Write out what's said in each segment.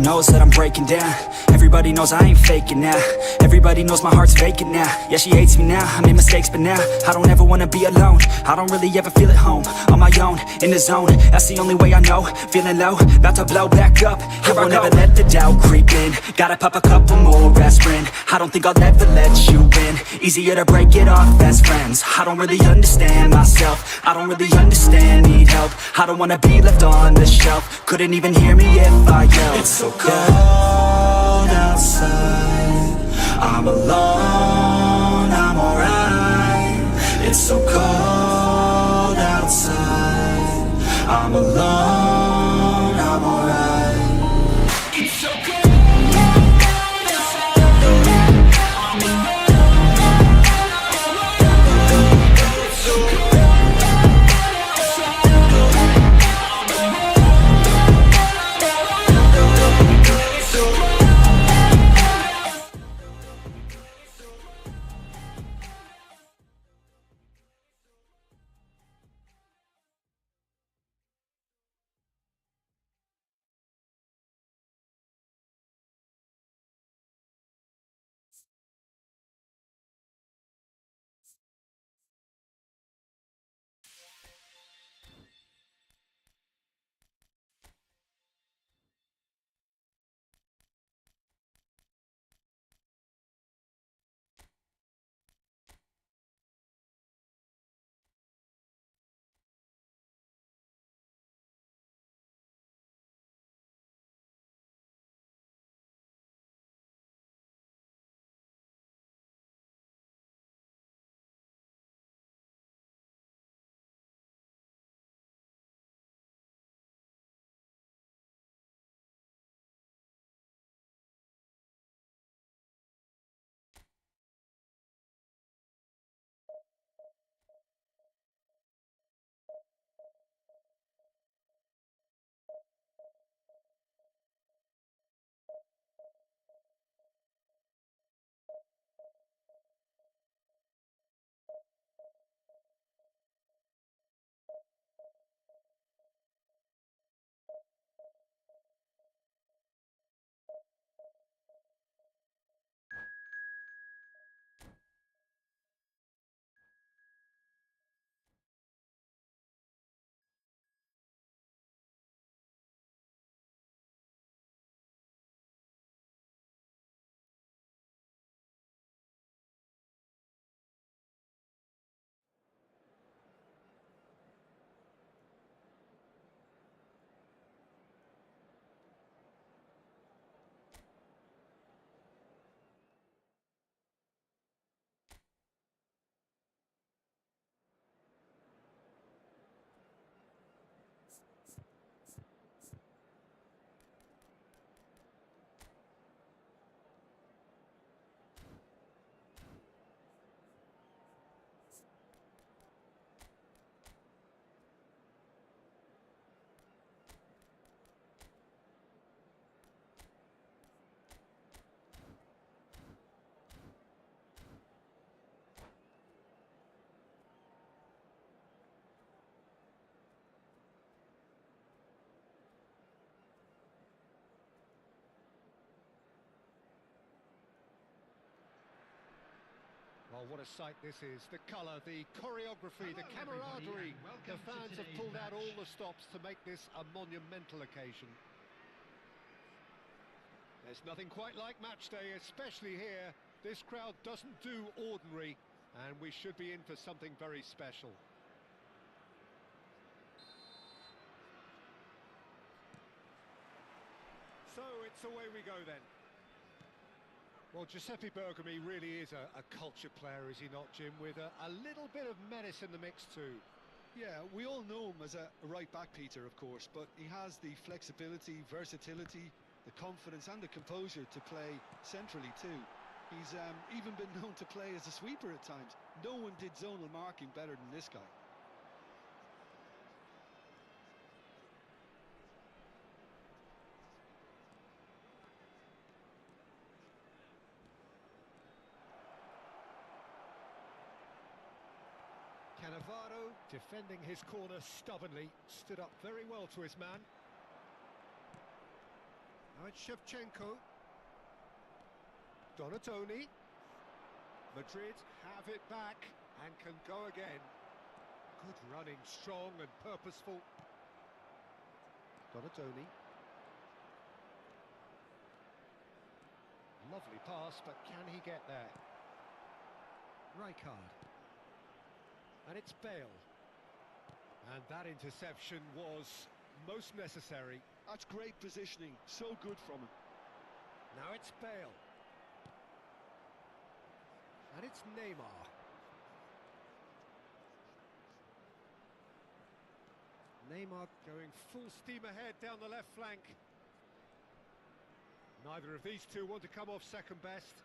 knows that I'm breaking down. Everybody knows I ain't faking now. Everybody knows my heart's vacant now. Yeah, she hates me now, I made mistakes but now I don't ever wanna be alone. I don't really ever feel at home. On my own, in the zone, that's the only way I know. Feeling low, about to blow back up. Here I won't ever let the doubt creep in. Gotta pop a couple more aspirin. I don't think I'll ever let you in. Easier to break it off best friends. I don't really understand myself. I don't really understand, need help. I don't wanna be left on the shelf. Couldn't even hear me if I yelled. It's so cold outside, I'm alone, I'm alright. It's so cold outside, I'm alone, I'm alright. It's so cold. Well, what a sight this is. The colour, the choreography, the camaraderie. The fans have pulled out all the stops to make this a monumental occasion. There's nothing quite like match day, especially here. This crowd doesn't do ordinary, and we should be in for something very special. So it's away we go then. Well, Giuseppe Bergomi really is a culture player, is he not, Jim? With a little bit of menace in the mix too. Yeah, we all know him as a right back, Peter, of course, but he has the flexibility, versatility, the confidence and the composure to play centrally too. He's even been known to play as a sweeper at times. No one did zonal marking better than this guy. Cannavaro, defending his corner stubbornly, stood up very well to his man. Now it's Shevchenko. Donatoni. Madrid have it back and can go again. Good running, strong and purposeful. Donatoni. Lovely pass, but can he get there? Rijkaard. And it's Bale. And that interception was most necessary. That's great positioning, so good from him. Now it's Bale. And it's Neymar. Neymar going full steam ahead down the left flank. Neither of these two want to come off second best.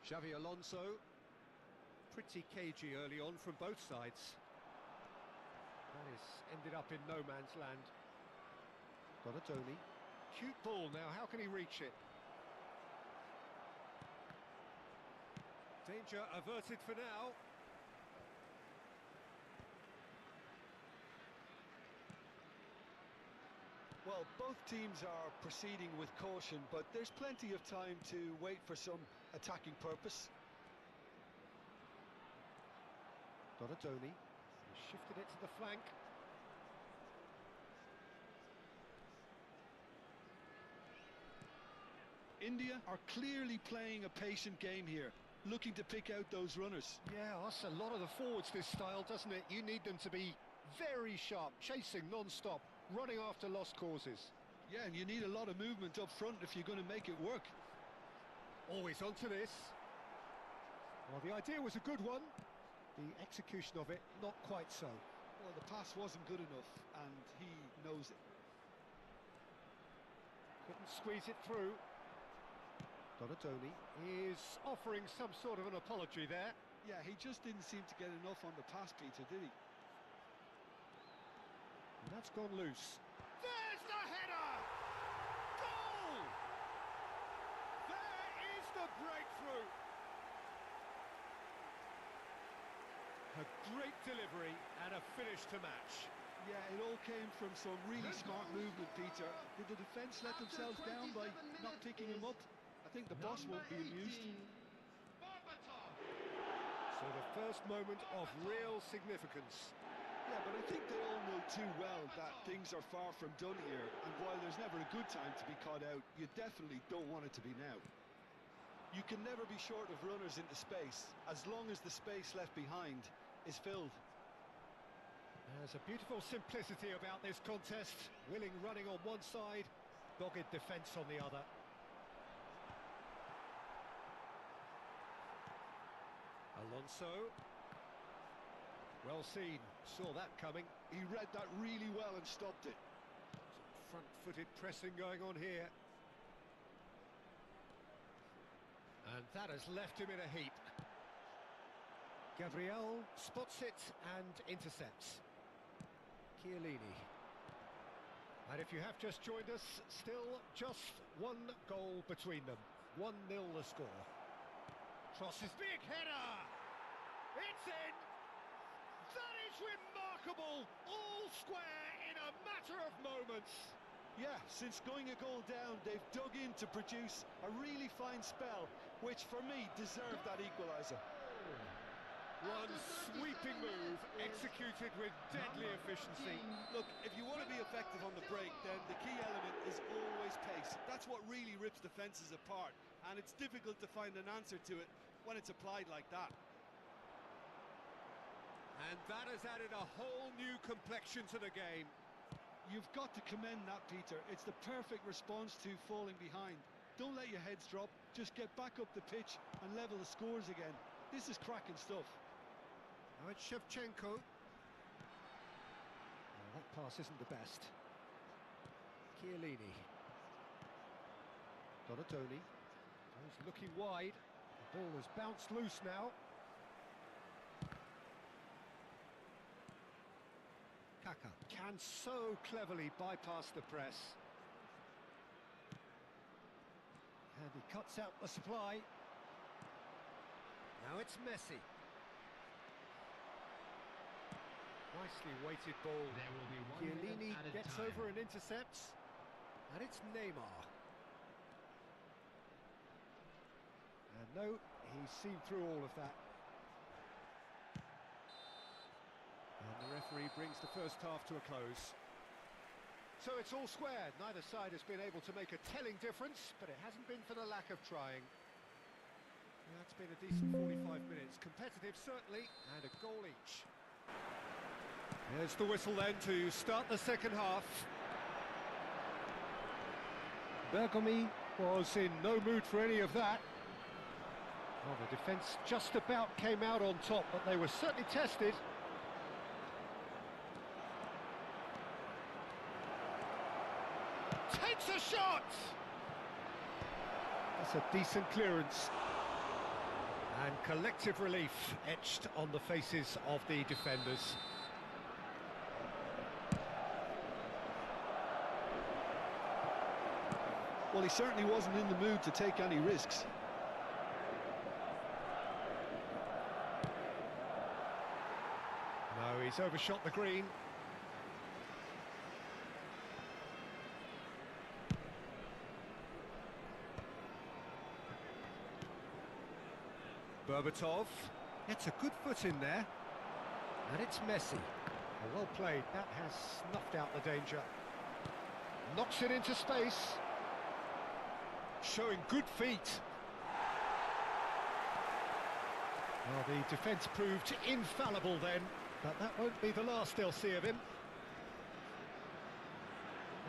Xavi Alonso. Pretty cagey early on from both sides. That is ended up in no man's land. Donatoni. Cute ball now, how can he reach it? Danger averted for now. Well, both teams are proceeding with caution, but there's plenty of time to wait for some attacking purpose. Donatoni shifted it to the flank. India are clearly playing a patient game here, looking to pick out those runners. Yeah, that's a lot of the forwards, this style, doesn't it? You need them to be very sharp, chasing non-stop, running after lost causes. Yeah, and you need a lot of movement up front if you're going to make it work. Always onto this. Well, the idea was a good one. The execution of it, not quite so. Well, the pass wasn't good enough, and he knows it. Couldn't squeeze it through. Donatoni is offering some sort of an apology there. Yeah, he just didn't seem to get enough on the pass, Peter, did he? And that's gone loose. There's the header! Goal! There is the breakthrough! A great delivery and a finish to match. Yeah, it all came from some really smart movement, Peter. Did the defence let themselves down by not picking him up? I think the boss won't be amused. So the first moment of real significance. Yeah, but I think they all know too well that things are far from done here, and while there's never a good time to be caught out, you definitely don't want it to be now. You can never be short of runners into space, as long as the space left behind is filled. There's a beautiful simplicity about this contest. Willing running on one side, dogged defence on the other. Alonso. Well seen, saw that coming. He read that really well and stopped it. Some front-footed pressing going on here. And that has left him in a heap. Gabriel spots it and intercepts. Chiellini. And if you have just joined us, still just one goal between them. 1-0 the score. Crosses, big header! It's in! That is remarkable! All square in a matter of moments. Yeah, since going a goal down, they've dug in to produce a really fine spell, which for me deserved that equaliser. One sweeping move, executed with deadly efficiency. Look, if you want to be effective on the break, then the key element is always pace. That's what really rips defences apart, and it's difficult to find an answer to it when it's applied like that. And that has added a whole new complexion to the game. You've got to commend that, Peter. It's the perfect response to falling behind. Don't let your heads drop, just get back up the pitch and level the scores again. This is cracking stuff. Now it's Shevchenko. That pass isn't the best. Chiellini. Donatoni. He's looking wide. The ball has bounced loose now. Kaka can so cleverly bypass the press. And he cuts out the supply. Now it's Messi. Nicely weighted ball. There will be 1 Chiellini minute added gets time. over and intercepts. And it's Neymar. And no, he's seen through all of that. And the referee brings the first half to a close. So it's all squared. Neither side has been able to make a telling difference, but it hasn't been for the lack of trying. That's been a decent 45 minutes. Competitive, certainly, and a goal each. There's the whistle then to start the second half. Bergomi was in no mood for any of that. Well, the defence just about came out on top, but they were certainly tested. Takes a shot! That's a decent clearance. And collective relief etched on the faces of the defenders. Well, he certainly wasn't in the mood to take any risks. No, he's overshot the green. Berbatov gets a good foot in there. And it's Messi. Well played. That has snuffed out the danger. Knocks it into space. Showing good feet. Well, the defence proved infallible then, but that won't be the last they'll see of him.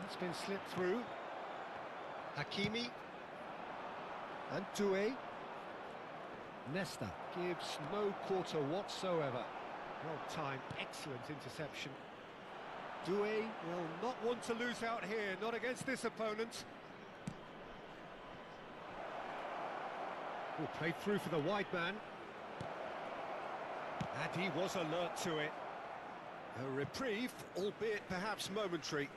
That's been slipped through. Hakimi. And Doué. Nesta gives no quarter whatsoever. Well timed, excellent interception. Doué will not want to lose out here, not against this opponent. Oh, played through for the wide man. And he was alert to it. A reprieve, albeit perhaps momentary.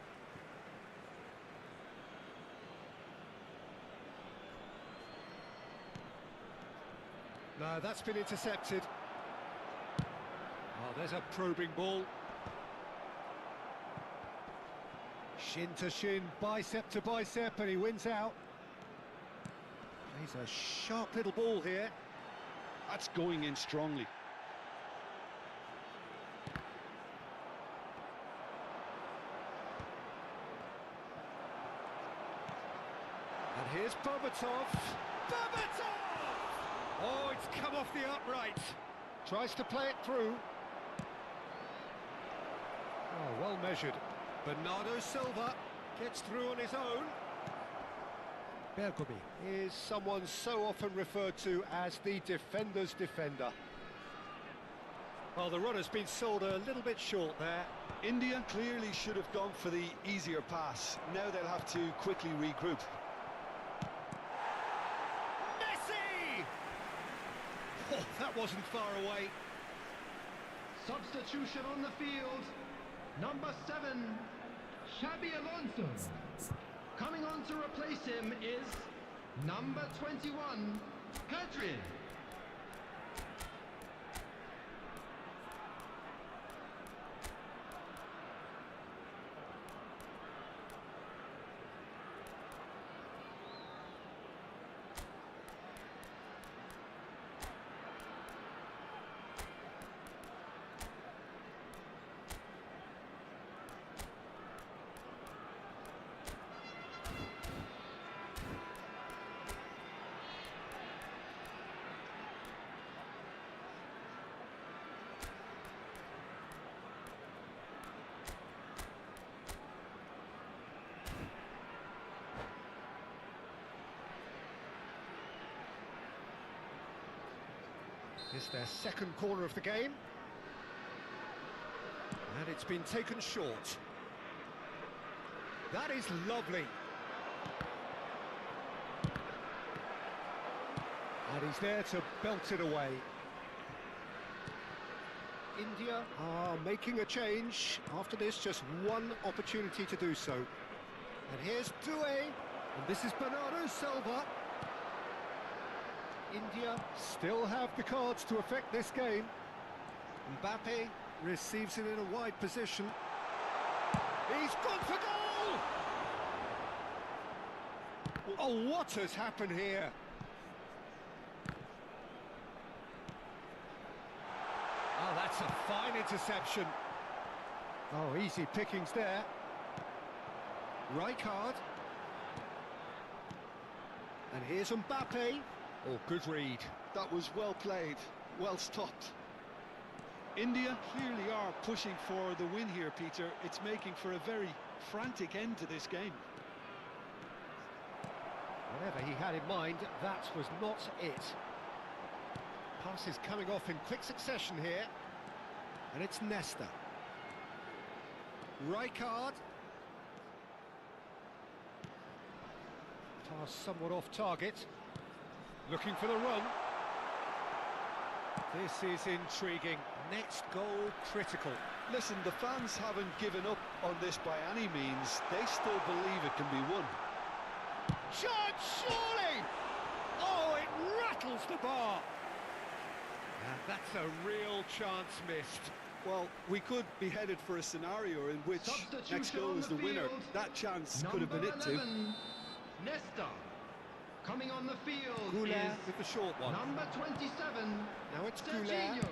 No, that's been intercepted. Oh, there's a probing ball. Shin to shin, bicep to bicep, and he wins out. He's a sharp little ball here. That's going in strongly. And here's Berbatov. Berbatov! Oh, it's come off the upright. Tries to play it through. Oh, well measured. Bernardo Silva gets through on his own. Bergomi is someone so often referred to as the defender's defender. Well, the run has been sold a little bit short there. India clearly should have gone for the easier pass. Now they'll have to quickly regroup. Messi! Oh, that wasn't far away. Substitution on the field. Number 7, Xabi Alonso. Coming on to replace him is number 21, Pedri. It's their second corner of the game. And it's been taken short. That is lovely. And he's there to belt it away. India are making a change. After this, just one opportunity to do so. And here's Doué. And this is Bernardo Silva. India still have the cards to affect this game. Mbappe Receives it in a wide position. He's gone for goal! Oh, what has happened here? Oh, that's a fine interception. Oh, easy pickings there. Rijkaard. And here's Mbappe. Oh, good read. That was well played, well stopped. India clearly are pushing for the win here, Peter. It's making for a very frantic end to this game. Whatever he had in mind, that was not it. Pass is coming off in quick succession here. And it's Nesta. Rijkaard. Pass somewhat off target. Looking for the run. This is intriguing. Next goal critical. Listen, the fans haven't given up on this by any means. They still believe it can be won. Chance, surely! Oh, it rattles the bar. And that's a real chance missed. Well, we could be headed for a scenario in which next goal is the winner. That chance could have been it too. Nesta. Coming on the field Goulet is with the short one. number 27. Now it's Goulet. Serginho.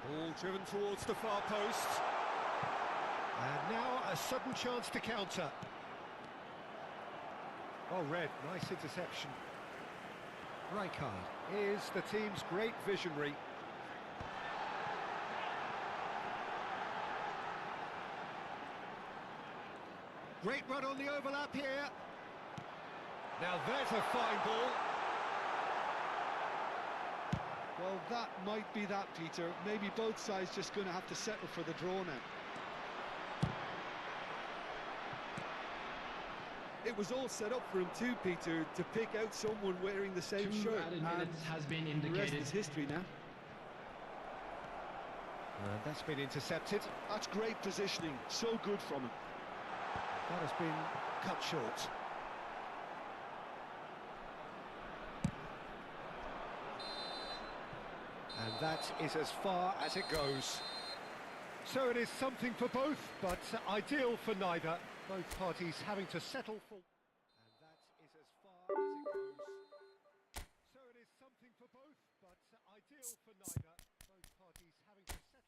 Ball driven towards the far post. And now a sudden chance to counter. Oh, Red, nice interception. Rijkaard is the team's great visionary. Great run on the overlap here. Now there's a fine ball. Well, that might be that, Peter. Maybe both sides just going to have to settle for the draw now. It was all set up for him too, Peter, to pick out someone wearing the same 2 shirt. added And minutes has been the indicated. rest is history now. And that's been intercepted. That's great positioning. So good from him. That has been cut short. And that is as far as it goes. So it is something for both, but ideal for neither. Both parties having to settle for... And that is as far as it goes. So it is something for both, but ideal for neither. Both parties having to settle for...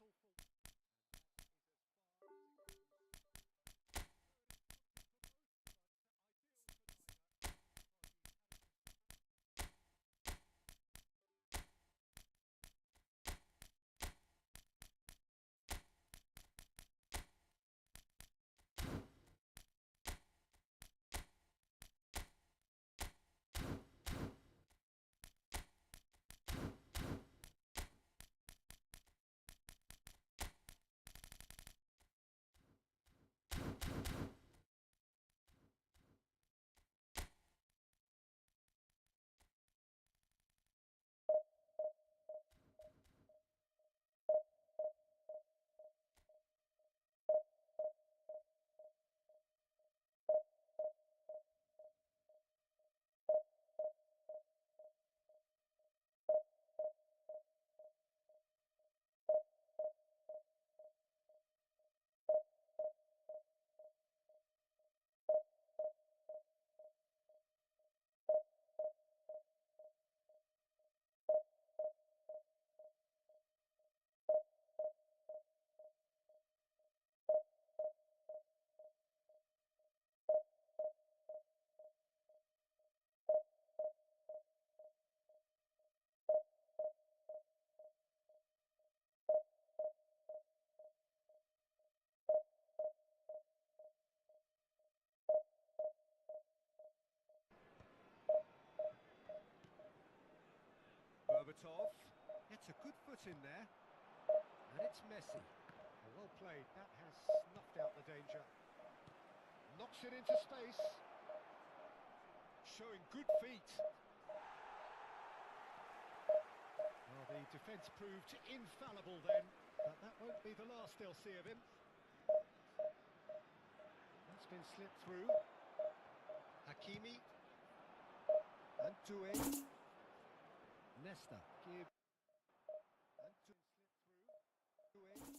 Berbatov gets a good foot in there, and it's Messi. Well played, that has snuffed out the danger. Knocks it into space, showing good feet. Well, the defence proved infallible then, but that won't be the last they'll see of him. That's been slipped through. Hakimi and Toure. Nesta, give and to slip through. Hakimi.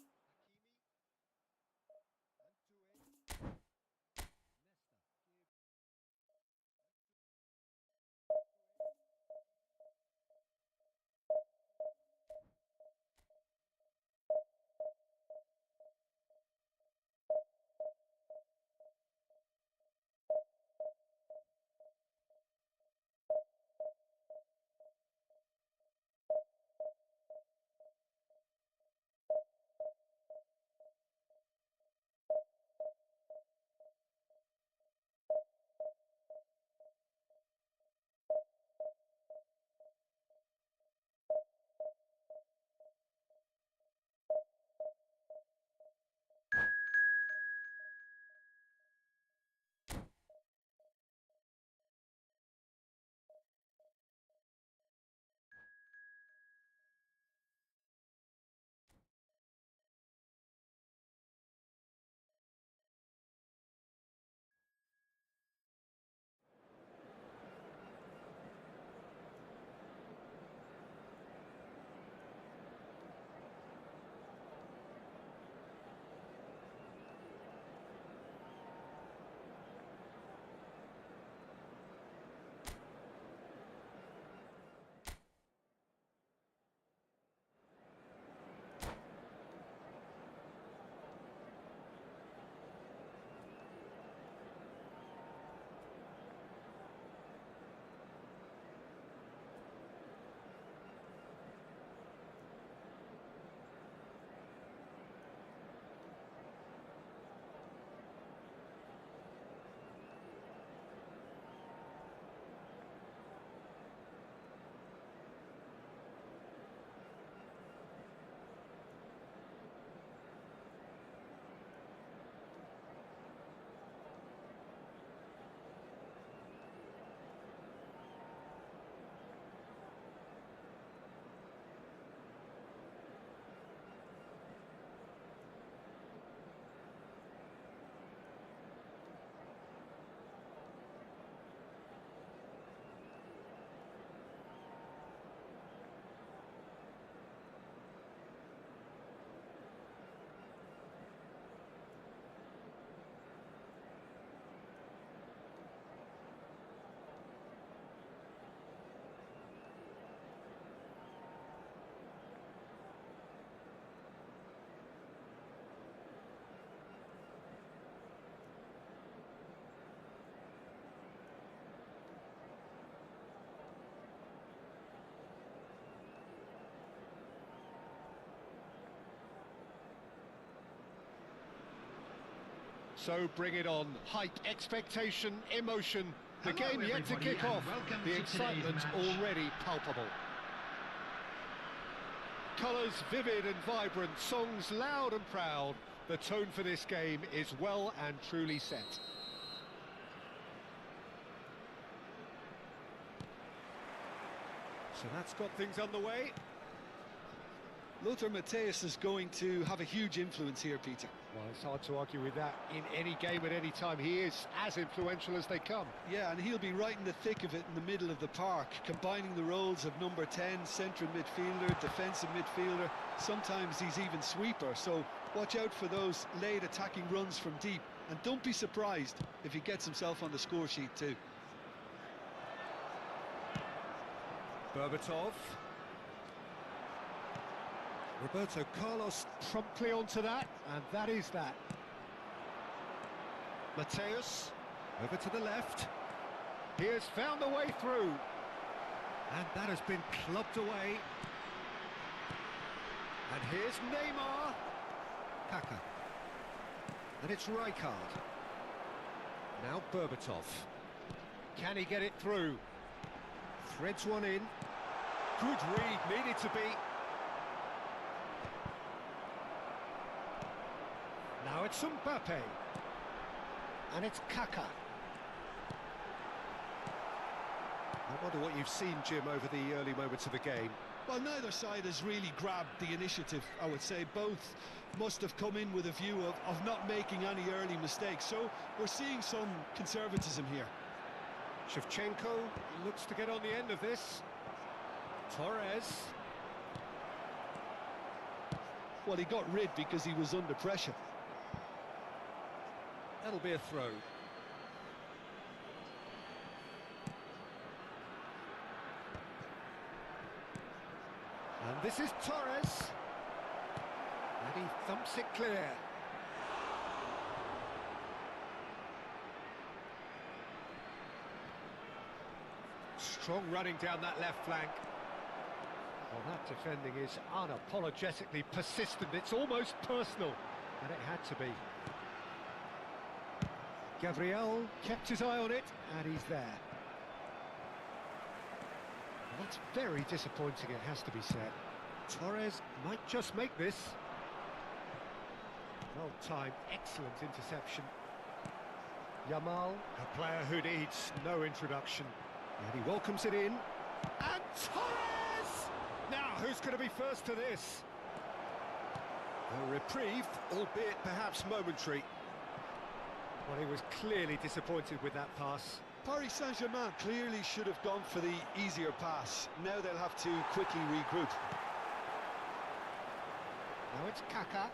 So bring it on. Hype, expectation, emotion. The Hello, game yet to everybody, kick and off. welcome The to excitement today's match. already palpable. Colours vivid and vibrant, songs loud and proud. The tone for this game is well and truly set. So that's got things underway. Lothar Matthäus is going to have a huge influence here, Peter. Well, it's hard to argue with that. In any game at any time, he is as influential as they come. Yeah, and he'll be right in the thick of it in the middle of the park, combining the roles of number 10, central midfielder, defensive midfielder. Sometimes he's even sweeper, so watch out for those late attacking runs from deep. And don't be surprised if he gets himself on the score sheet too. Berbatov. Roberto Carlos promptly onto that, and that is that. Matthäus, over to the left. He has found the way through. And that has been clubbed away. And here's Neymar. Kaka. And it's Rijkaard. Now Berbatov. Can he get it through? Threads one in. Good read, needed to be. Now it's Mbappe. And it's Kaka. I wonder what you've seen, Jim, over the early moments of the game. Well, neither side has really grabbed the initiative, I would say. Both must have come in with a view of not making any early mistakes. So we're seeing some conservatism here. Shevchenko looks to get on the end of this. Torres. Well, he got rid because he was under pressure. That'll be a throw. And this is Torres. And he thumps it clear. Strong running down that left flank. Well, that defending is unapologetically persistent. It's almost personal. And it had to be. Gabriel kept his eye on it, and he's there. Well, that's very disappointing, it has to be said. Torres might just make this. Well timed, excellent interception. Yamal, a player who needs no introduction. And he welcomes it in. And Torres! Now, who's going to be first to this? A reprieve, albeit perhaps momentary. Well, he was clearly disappointed with that pass. Paris Saint-Germain clearly should have gone for the easier pass. Now they'll have to quickly regroup. Now it's Kaka.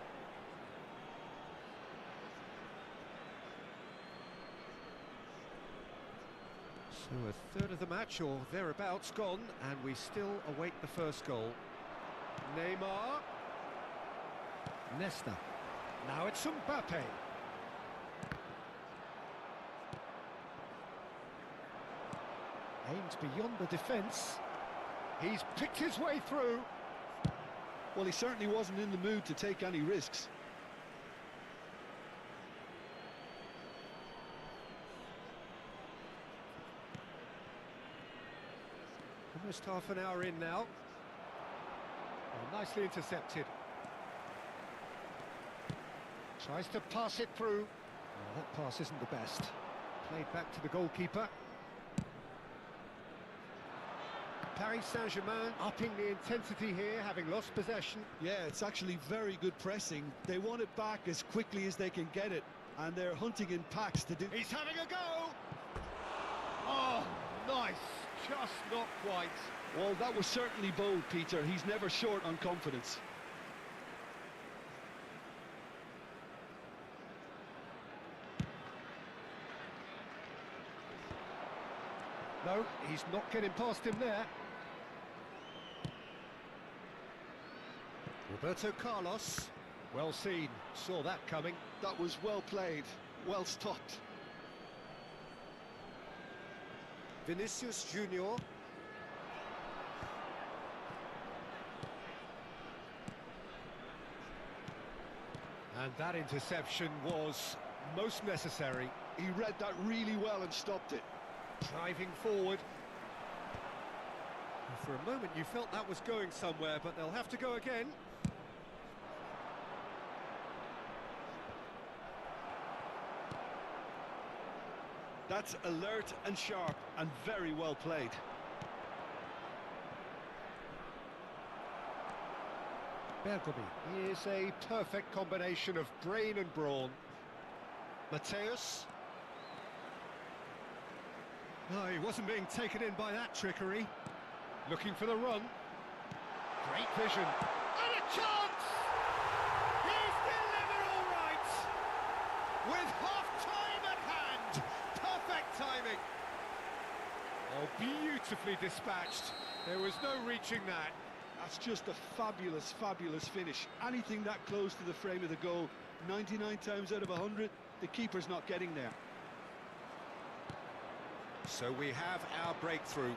So a third of the match, or thereabouts, gone, and we still await the first goal. Neymar. Nesta. Now it's Mbappe. Aims beyond the defence. He's picked his way through. Well, he certainly wasn't in the mood to take any risks. Almost half an hour in now. Oh, nicely intercepted. Tries to pass it through. Oh, that pass isn't the best. Played back to the goalkeeper. Paris Saint-Germain upping the intensity here, having lost possession. Yeah, it's actually very good pressing. They want it back as quickly as they can get it, and they're hunting in packs to do... He's having a go! Oh, nice. Just not quite. Well, that was certainly bold, Peter. He's never short on confidence. No, he's not getting past him there. Roberto Carlos, well seen, saw that coming. That was well played, well stopped. Vinicius Junior. And that interception was most necessary. He read that really well and stopped it. Driving forward. For a moment you felt that was going somewhere, but they'll have to go again. That's alert and sharp and very well played. Bergomi is a perfect combination of brain and brawn. Mateus. No, he wasn't being taken in by that trickery. Looking for the run. Great vision. And a chance! He's delivered all right! With half-time at hand. Perfect timing. Oh, beautifully dispatched. There was no reaching that. That's just a fabulous, fabulous finish. Anything that close to the frame of the goal, 99 times out of 100, the keeper's not getting there. So we have our breakthrough.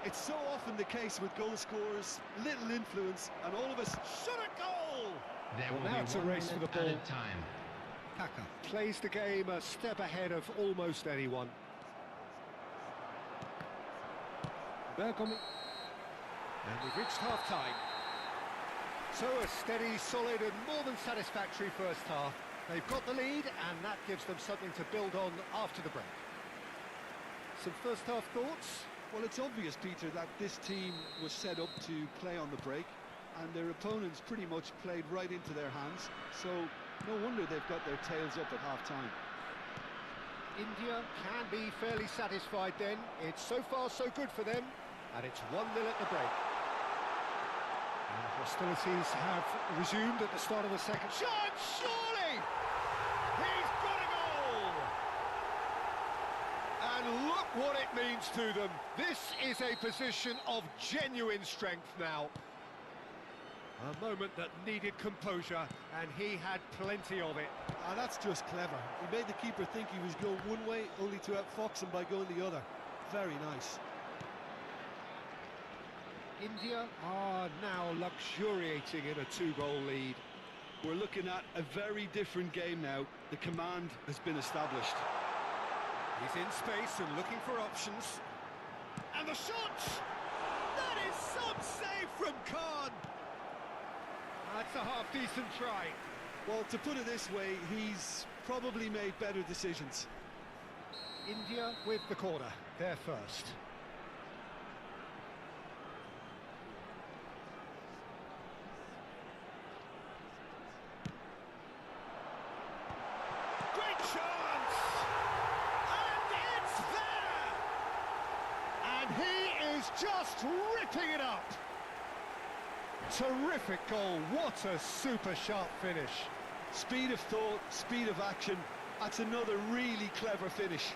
It's so often the case with goal scorers, little influence, and all of us shot a goal! There will Now be it's a 1 race for minute the ball. added time. Kaka plays the game a step ahead of almost anyone. Bergomi. And we've reached half-time. So a steady, solid and more than satisfactory first half. They've got the lead and that gives them something to build on after the break. Some first half thoughts? Well, it's obvious, Peter, that this team was set up to play on the break, and their opponents pretty much played right into their hands, so no wonder they've got their tails up at half-time. India can be fairly satisfied then. It's so far so good for them, and it's 1-0 at the break. And hostilities have resumed at the start of the second. Shot, surely! He's got a goal! And look what it means to them. This is a position of genuine strength now. A moment that needed composure, and he had plenty of it. Ah, that's just clever. He made the keeper think he was going one way, only to outfox him by going the other. Very nice. India are now luxuriating in a 2-goal lead. We're looking at a very different game now. The command has been established. He's in space and looking for options. And the shot! That is some save from Khan! That's a half-decent try. Well, to put it this way, he's probably made better decisions. India with the corner, they're first. Great chance! And it's there! And he is just ripping it up! Terrific goal, what a super sharp finish. Speed of thought, speed of action, that's another really clever finish.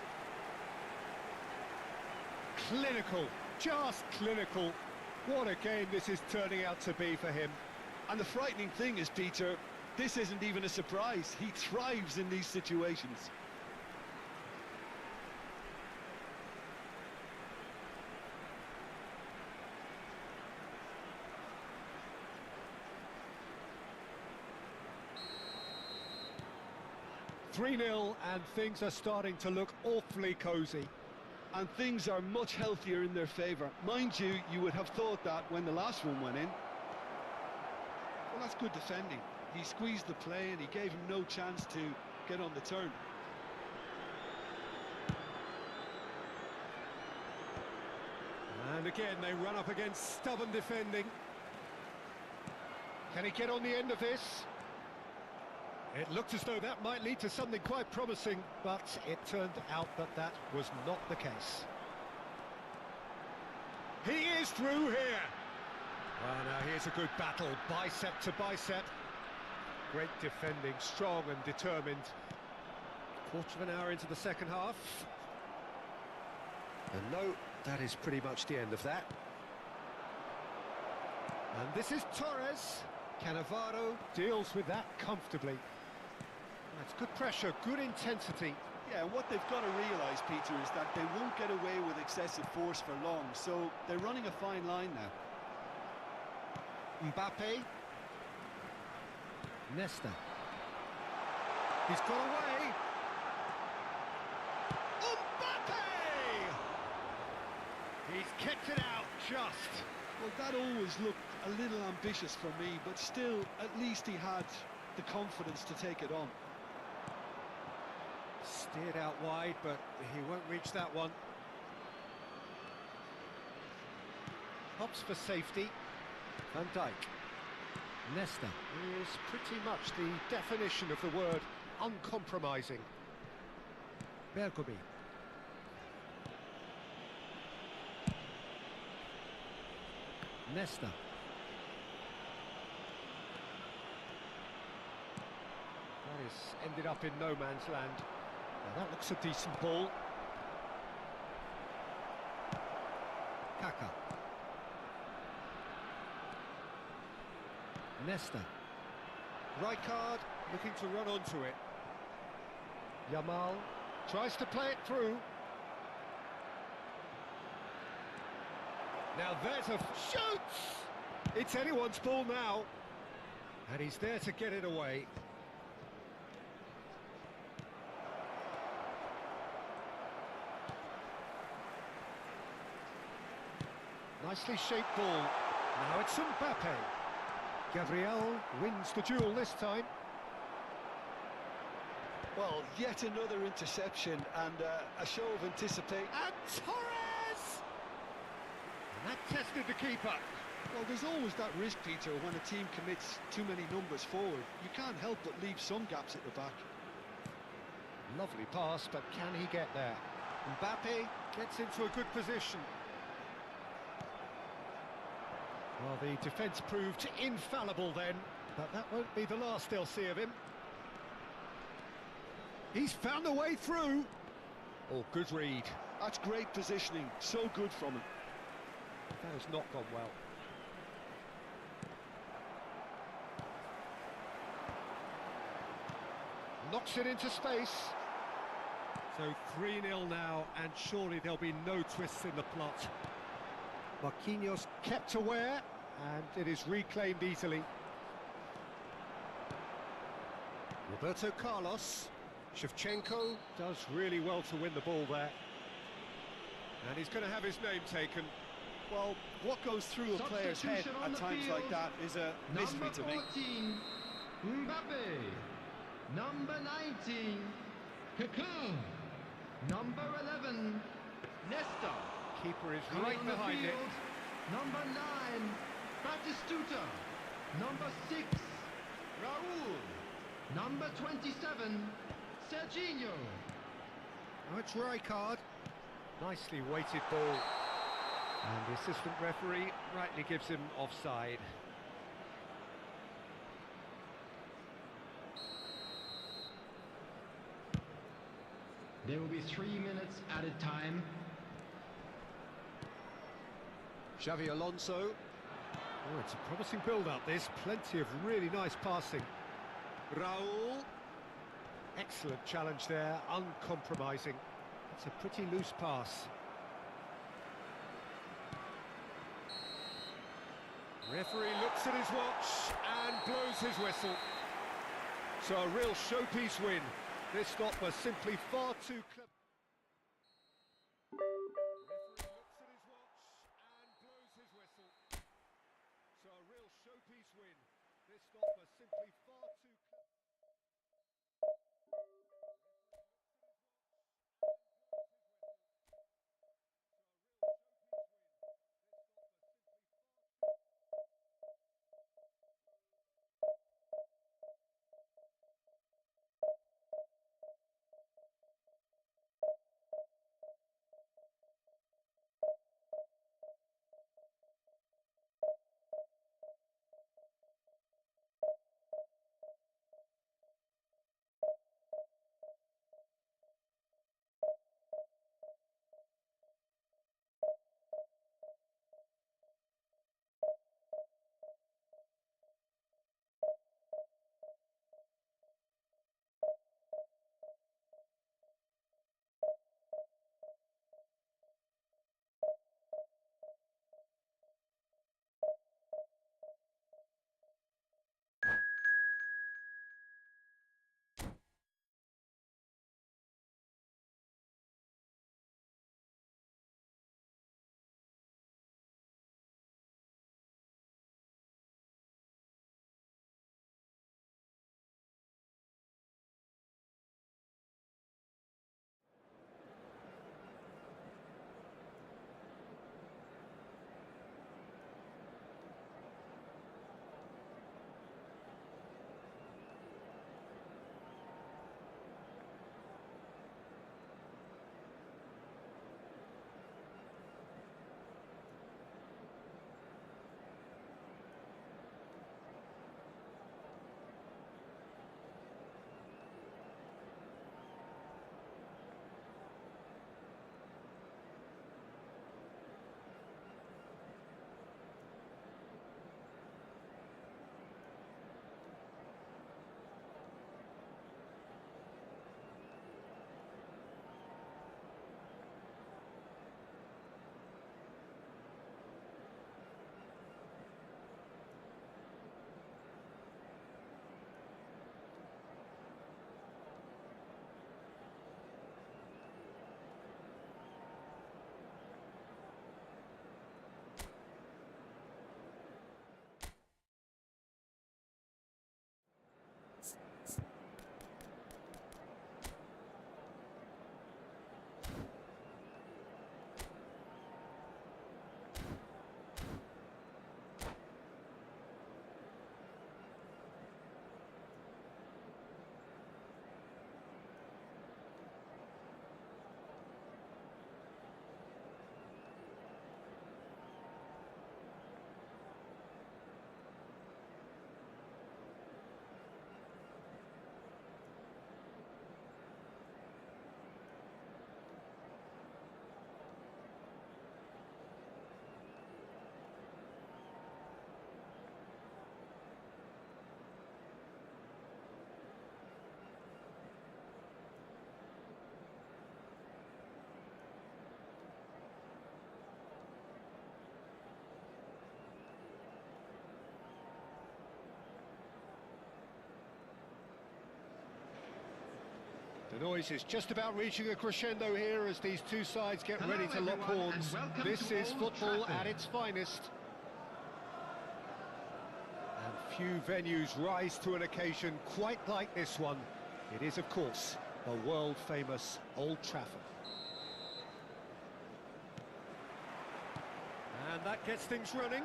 Clinical, just clinical. What a game this is turning out to be for him. And the frightening thing is, Peter, this isn't even a surprise. He thrives in these situations. .3-0 and things are starting to look awfully cosy. And things are much healthier in their favour. Mind you, you would have thought that when the last one went in. Well, that's good defending. He squeezed the play and he gave him no chance to get on the turn. And again, they run up against stubborn defending. Can he get on the end of this? It looked as though that might lead to something quite promising, but it turned out that that was not the case. He is through here. Well, now here's a good battle, bicep to bicep. Great defending, strong and determined. Quarter of an hour into the second half. And no, that is pretty much the end of that. And this is Torres. Cannavaro deals with that comfortably. That's good pressure, good intensity. Yeah, and what they've got to realise, Peter, is that they won't get away with excessive force for long, so they're running a fine line now. Mbappe. Nesta. He's got away. He's kicked it out, just. Well, that always looked a little ambitious for me, but still, at least he had the confidence to take it on. Steered out wide, but he won't reach that one. Hops for safety. Van Dijk. Nesta is pretty much the definition of the word uncompromising. Bergomi. Nesta. That has ended up in no man's land. Now that looks a decent ball. Kaka. Nesta. Rijkaard looking to run onto it. Yamal tries to play it through. Now there's a shoots! It's anyone's ball now. And he's there to get it away. Nicely shaped ball. Now it's Mbappe. Gabriel wins the duel this time. Well, yet another interception and a show of anticipation. And Torres! And that tested the keeper. Well, there's always that risk, Peter, when a team commits too many numbers forward. You can't help but leave some gaps at the back. Lovely pass, but can he get there? Mbappe gets into a good position. Well, the defence proved infallible then, but that won't be the last they'll see of him. He's found a way through. Oh, good read. That's great positioning, so good from him. That has not gone well. Knocks it into space. So 3-0 now, and surely there'll be no twists in the plot. Marquinhos kept aware, and it is reclaimed easily. Roberto Carlos. Shevchenko does really well to win the ball there. And he's going to have his name taken. Well, what goes through a player's head at times like that is a mystery to me. Number 14, Mbappe. Number 19, Kaká. Number 11, Nesta. Keeper is Coming right on the behind it. field, Number 9, Batistuta. Number 6, Raúl. Number 27, Serginho. Oh, it's Rijkaard. Nicely weighted ball. And the assistant referee rightly gives him offside. There will be 3 minutes added time. Xavi Alonso. Oh, it's a promising build-up, this. Plenty of really nice passing. Raúl. Excellent challenge there, uncompromising. It's a pretty loose pass. Referee looks at his watch and blows his whistle. So a real showpiece win. This stop was simply far too clever. Referee looks at his watch and blows his whistle. So a real showpiece win. This stop was simply far too clever. noise is just about reaching a crescendo here as these two sides get ready to lock horns. This is football at its finest. And few venues rise to an occasion quite like this one. It is, of course, the world-famous Old Trafford. And that gets things running.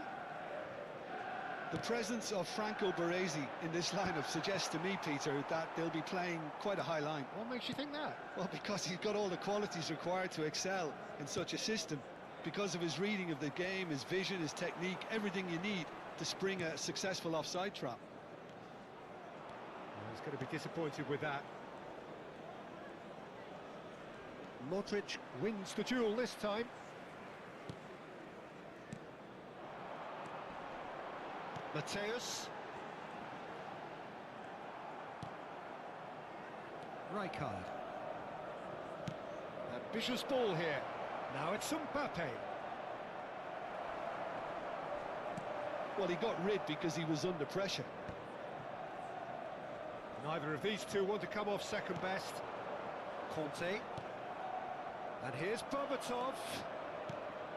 The presence of Franco Baresi in this lineup suggests to me, Peter, that they'll be playing quite a high line. What makes you think that? Well, because he's got all the qualities required to excel in such a system. Because of his reading of the game, his vision, his technique, everything you need to spring a successful offside trap. Well, he's going to be disappointed with that. Modric wins the duel this time. Mateus. Rijkaard. Ambitious ball here. Now it's Mbappe. Well, he got rid because he was under pressure. Neither of these two want to come off second best. Conte. And here's Berbatov.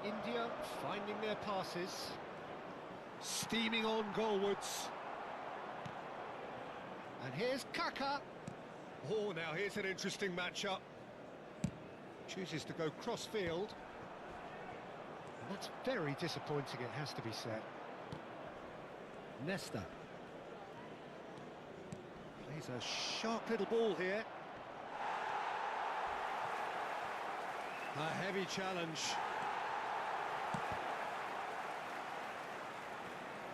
India finding their passes. Steaming on goalwards. And here's Kaká. Oh, now here's an interesting matchup. Chooses to go cross-field. And that's very disappointing, it has to be said. Nesta. Plays a sharp little ball here. A heavy challenge.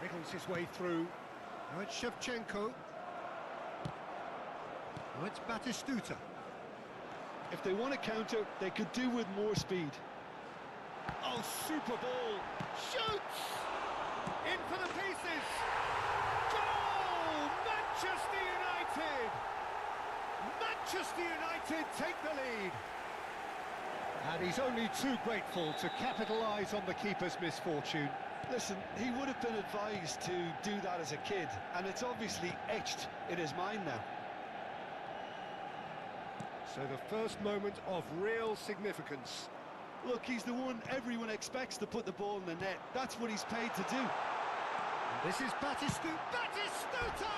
Wriggles his way through. Now it's Shevchenko. Now it's Batistuta. If they want to counter, they could do with more speed. Oh, super ball! Shoots! In for the pieces! Goal! Manchester United! Manchester United take the lead! And he's only too grateful to capitalise on the keeper's misfortune. Listen, he would have been advised to do that as a kid, and it's obviously etched in his mind now. So the first moment of real significance. Look, he's the one everyone expects to put the ball in the net. That's what he's paid to do. And this is Batistuta!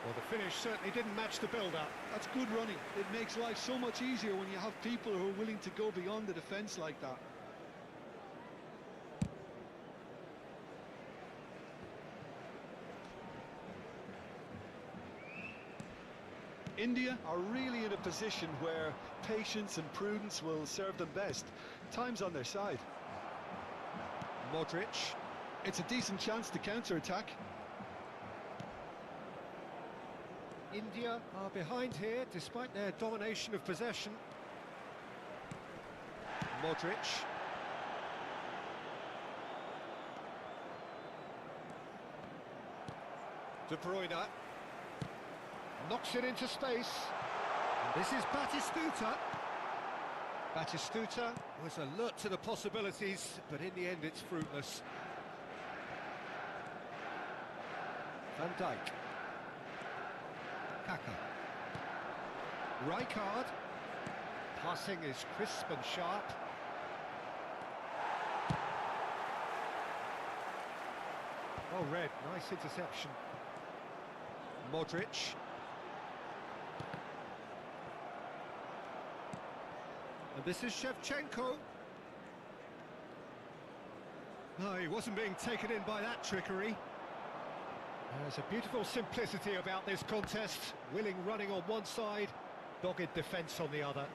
Well, the finish certainly didn't match the build-up. That's good running. It makes life so much easier when you have people who are willing to go beyond the defence like that. India are really in a position where patience and prudence will serve them best. Time's on their side. Modric. It's a decent chance to counter-attack. India are behind here, despite their domination of possession. Modric. De Bruyne. Knocks it into space. And this is Batistuta. Batistuta was alert to the possibilities, but in the end it's fruitless. Van Dijk. Kaká. Rijkaard. Passing is crisp and sharp. Oh, red. Nice interception. Modric. And this is Shevchenko. No, he wasn't being taken in by that trickery. There's a beautiful simplicity about this contest. Willing running on one side, dogged defence on the other.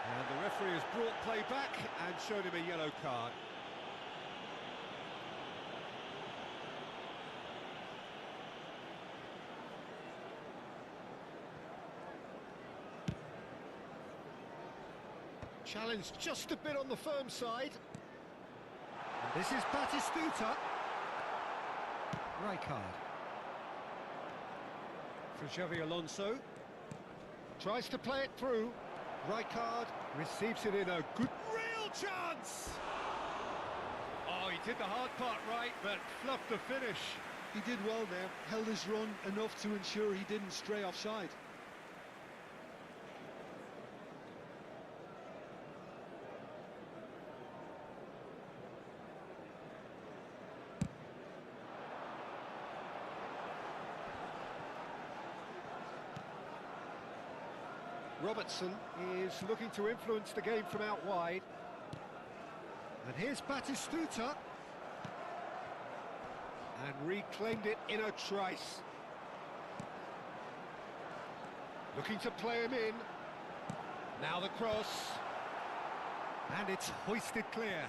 And the referee has brought play back and shown him a yellow card. Challenge just a bit on the firm side. And this is Batistuta. Rijkaard. For Xavi Alonso. Tries to play it through. Rijkaard receives it in a good... Real chance! Oh, he did the hard part right, but fluffed the finish. He did well there, held his run enough to ensure he didn't stray offside. Robertson is looking to influence the game from out wide. And here's Batistuta. And reclaimed it in a trice. Looking to play him in. Now the cross. And it's hoisted clear.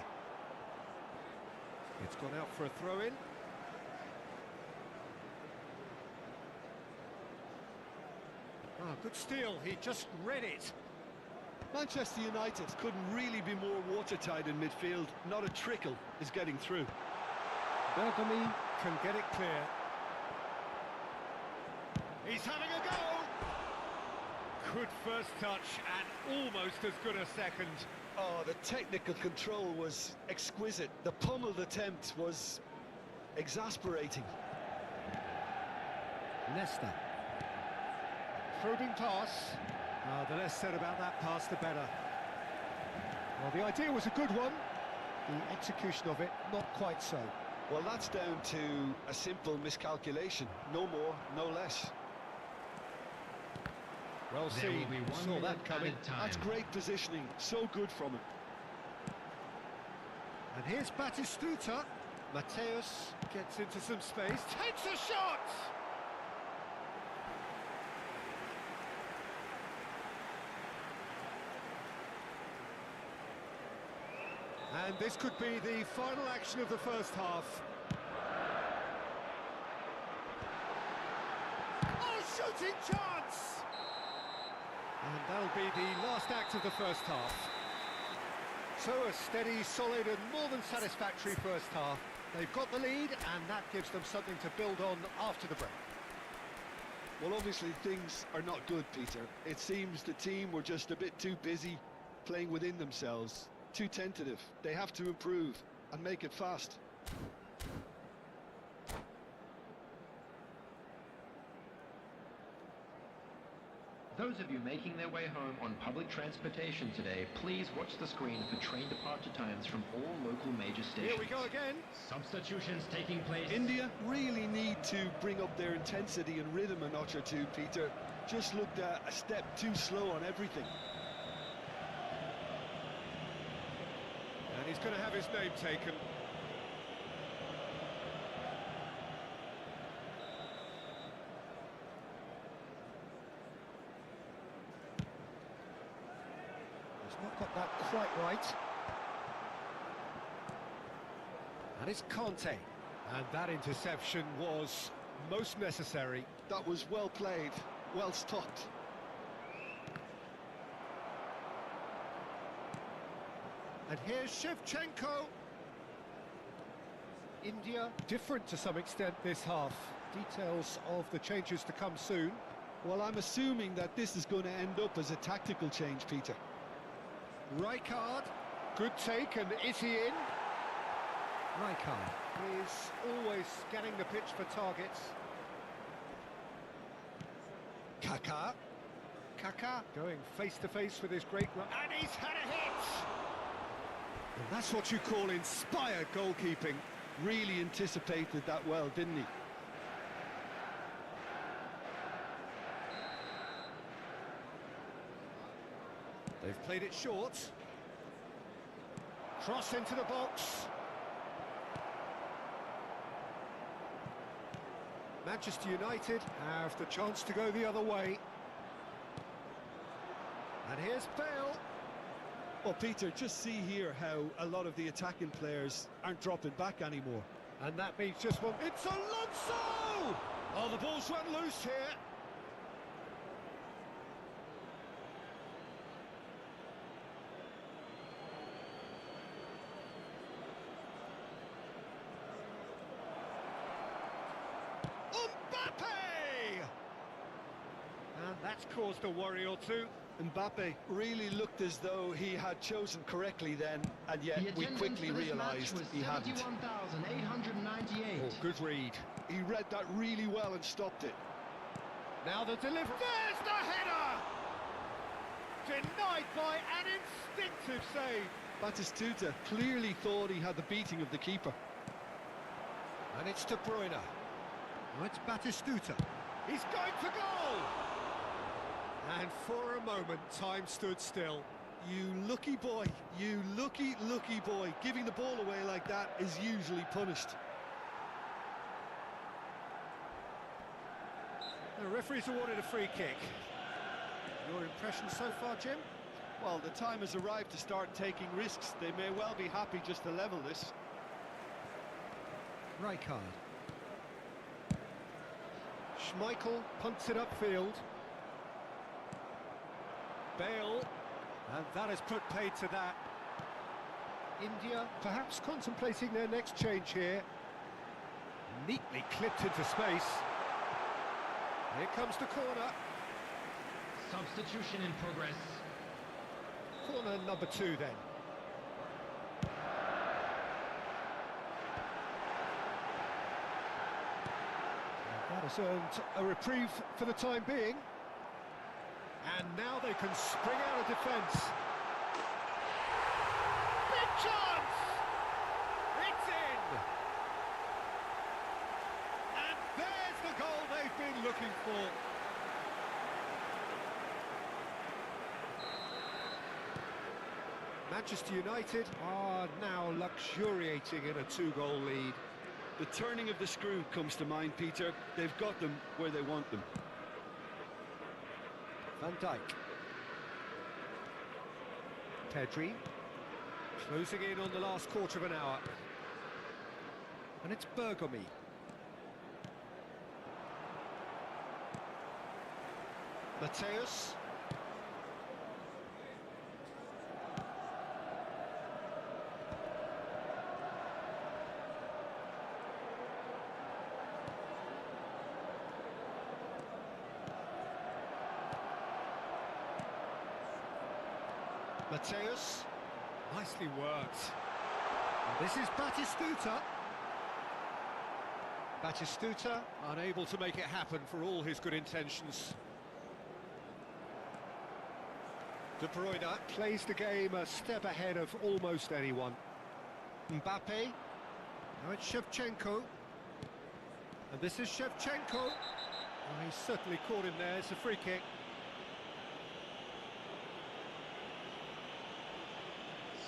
It's gone out for a throw-in. Oh, good steal, he just read it. Manchester United couldn't really be more watertight in midfield. Not a trickle is getting through. Bergamy can get it clear. He's having a go! Good first touch and almost as good a second. Oh, the technical control was exquisite. The pummeled attempt was exasperating. Leicester. Probing pass. The less said about that pass, the better. Well, the idea was a good one. The execution of it, not quite so. Well, that's down to a simple miscalculation. No more, no less. Well There will seen, be 1 saw minute that coming. added time. That's great positioning. So good from him. And here's Batistuta. Mateus gets into some space, takes a shot! And this could be the final action of the first half. Oh, shooting chance! And that'll be the last act of the first half. So a steady, solid and more than satisfactory first half. They've got the lead and that gives them something to build on after the break. Well, obviously things are not good, Peter. It seems the team were just a bit too busy playing within themselves. Too tentative. They have to improve and make it fast. Those of you making their way home on public transportation today, please watch the screen for train departure times from all local major stations. Here we go again. Substitutions taking place. India really need to bring up their intensity and rhythm a notch or two, Peter. Just looked a step too slow on everything. And he's going to have his name taken. He's not got that quite right. And it's Conte. And that interception was most necessary. That was well played, well stopped. And here's Shevchenko. India different to some extent this half. Details of the changes to come soon. Well, I'm assuming that this is going to end up as a tactical change, Peter. Rijkaard, good take, and is he in? Rijkaard is always scanning the pitch for targets. Kaká. Kaká going face to face with his great run, and he's had a hit! And that's what you call inspired goalkeeping. Really anticipated that well, didn't he? They've played it short. Cross into the box. Manchester United have the chance to go the other way. And here's Bale. Well, Peter, just see here how a lot of the attacking players aren't dropping back anymore. And that means just one. It's Alonso! Oh, the ball's run loose here. Mbappe! And that's caused a worry or two. Mbappe really looked as though he had chosen correctly then, and yet The we attendance quickly for this match realised was he hadn't. 71,898. Oh, good read. He read that really well and stopped it. Now the delivery. There's the header! Denied by an instinctive save. Batistuta clearly thought he had the beating of the keeper. And it's De Bruyne. Now it's Batistuta. He's going for goal! And for a moment, time stood still. You lucky boy, you lucky boy. Giving the ball away like that is usually punished. The referee's awarded a free kick. Your impression so far, Jim? Well, the time has arrived to start taking risks. They may well be happy just to level this. Rijkaard. Schmeichel punts it upfield. Bale, and that has put paid to that. India perhaps contemplating their next change here. Neatly clipped into space. Here comes the corner. Substitution in progress. Corner number 2 then. That has earned a reprieve for the time being. And now they can spring out of defence. Big chance! It's in! And there's the goal they've been looking for. Manchester United are now luxuriating in a 2-goal lead. The turning of the screw comes to mind, Peter. They've got them where they want them. Van Dijk. Pedri. Closing in on the last quarter of an hour. And it's Bergomi. Mateus. Mateus, nicely worked. And this is Batistuta. Batistuta unable to make it happen for all his good intentions. De Bruyne plays the game a step ahead of almost anyone. Mbappe. Now it's Shevchenko. And this is Shevchenko. Oh, he's certainly caught him there. It's a free kick.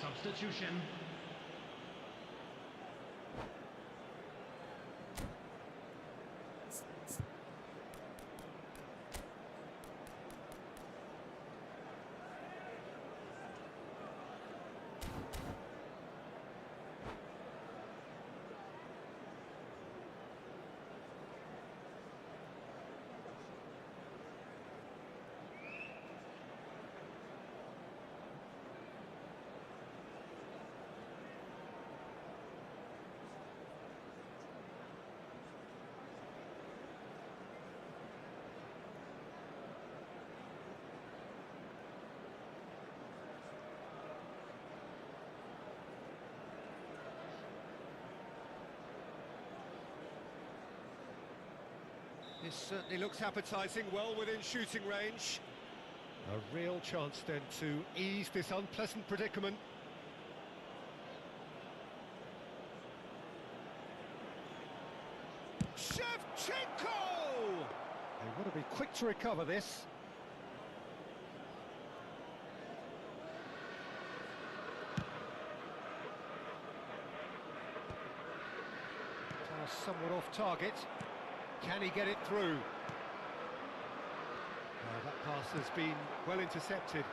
Substitution. This certainly looks appetising, well within shooting range. A real chance then to ease this unpleasant predicament. Shevchenko! They want to be quick to recover this. Somewhat off target. Can he get it through? That pass has been well intercepted.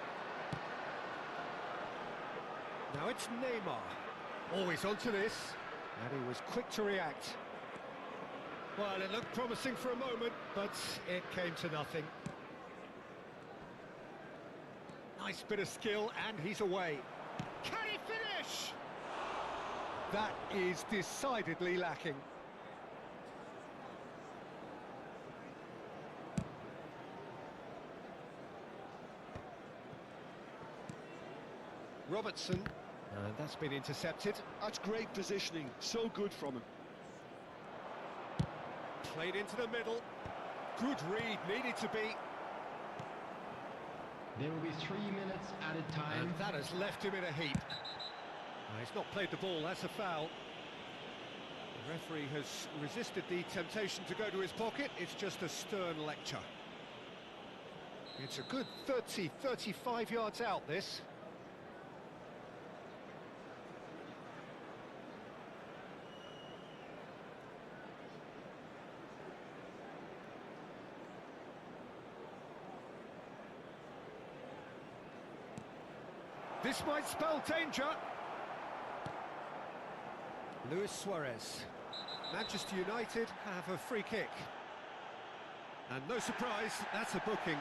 Now it's Neymar. Always onto this. And he was quick to react. Well, it looked promising for a moment, but it came to nothing. Nice bit of skill, and he's away. Can he finish? That is decidedly lacking. Robertson, and that's been intercepted. That's great positioning, so good from him. Played into the middle. Good read, needed to be. There will be 3 minutes added time. And that has left him in a heap. He's not played the ball, that's a foul. The referee has resisted the temptation to go to his pocket. It's just a stern lecture. It's a good 30, 35 yards out, this. This might spell danger. Luis Suarez. Manchester United have a free kick. And no surprise, that's a booking.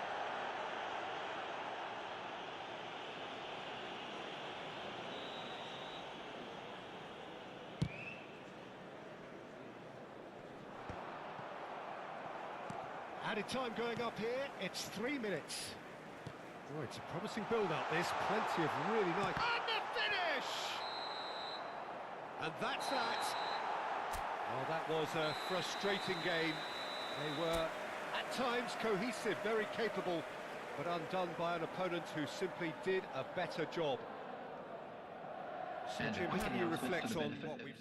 Added time going up here, it's 3 minutes. Oh, it's a promising build-up, this. Plenty of really nice... And the finish! And that's that. Well, that was a frustrating game. They were, at times, cohesive, very capable, but undone by an opponent who simply did a better job. So, Jim, how do you reflect on what we've...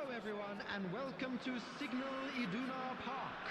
Hello everyone and welcome to Signal Iduna Park.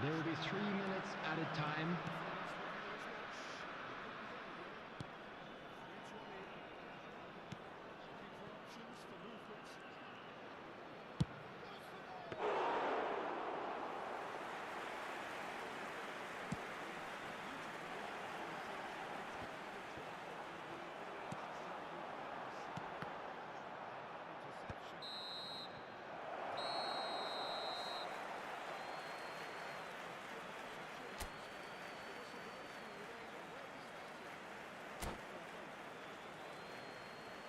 There will be 3 minutes added time.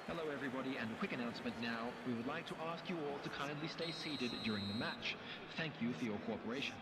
Hello everybody, and a quick announcement now. We would like to ask you all to kindly stay seated during the match. Thank you for your cooperation.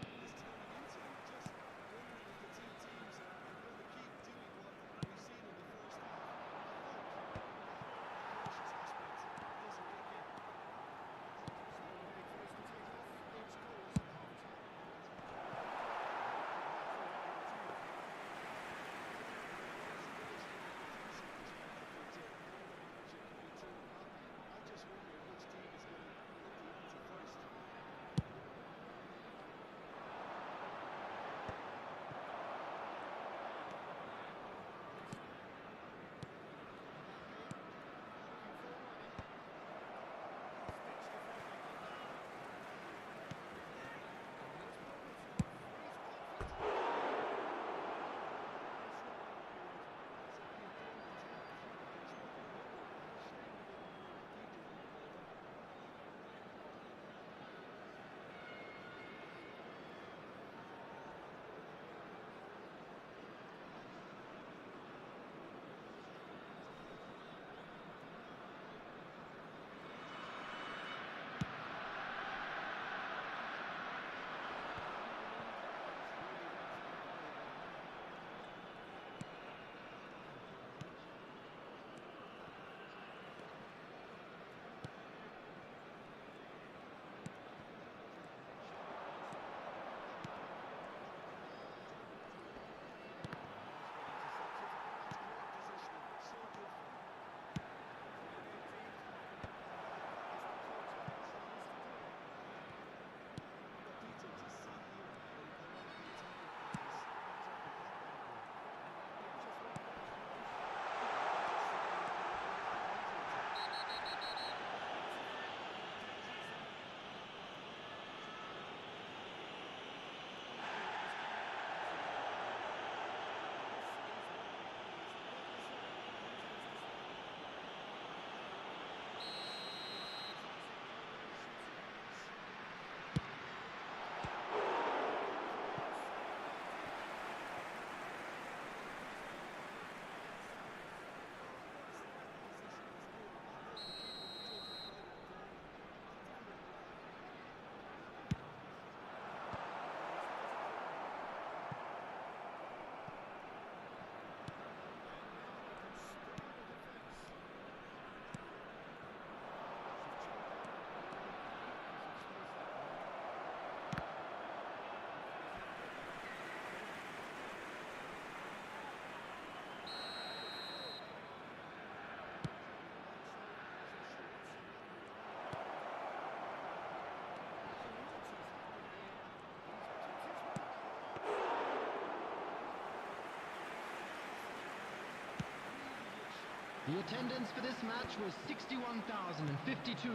The attendance for this match was 61,052.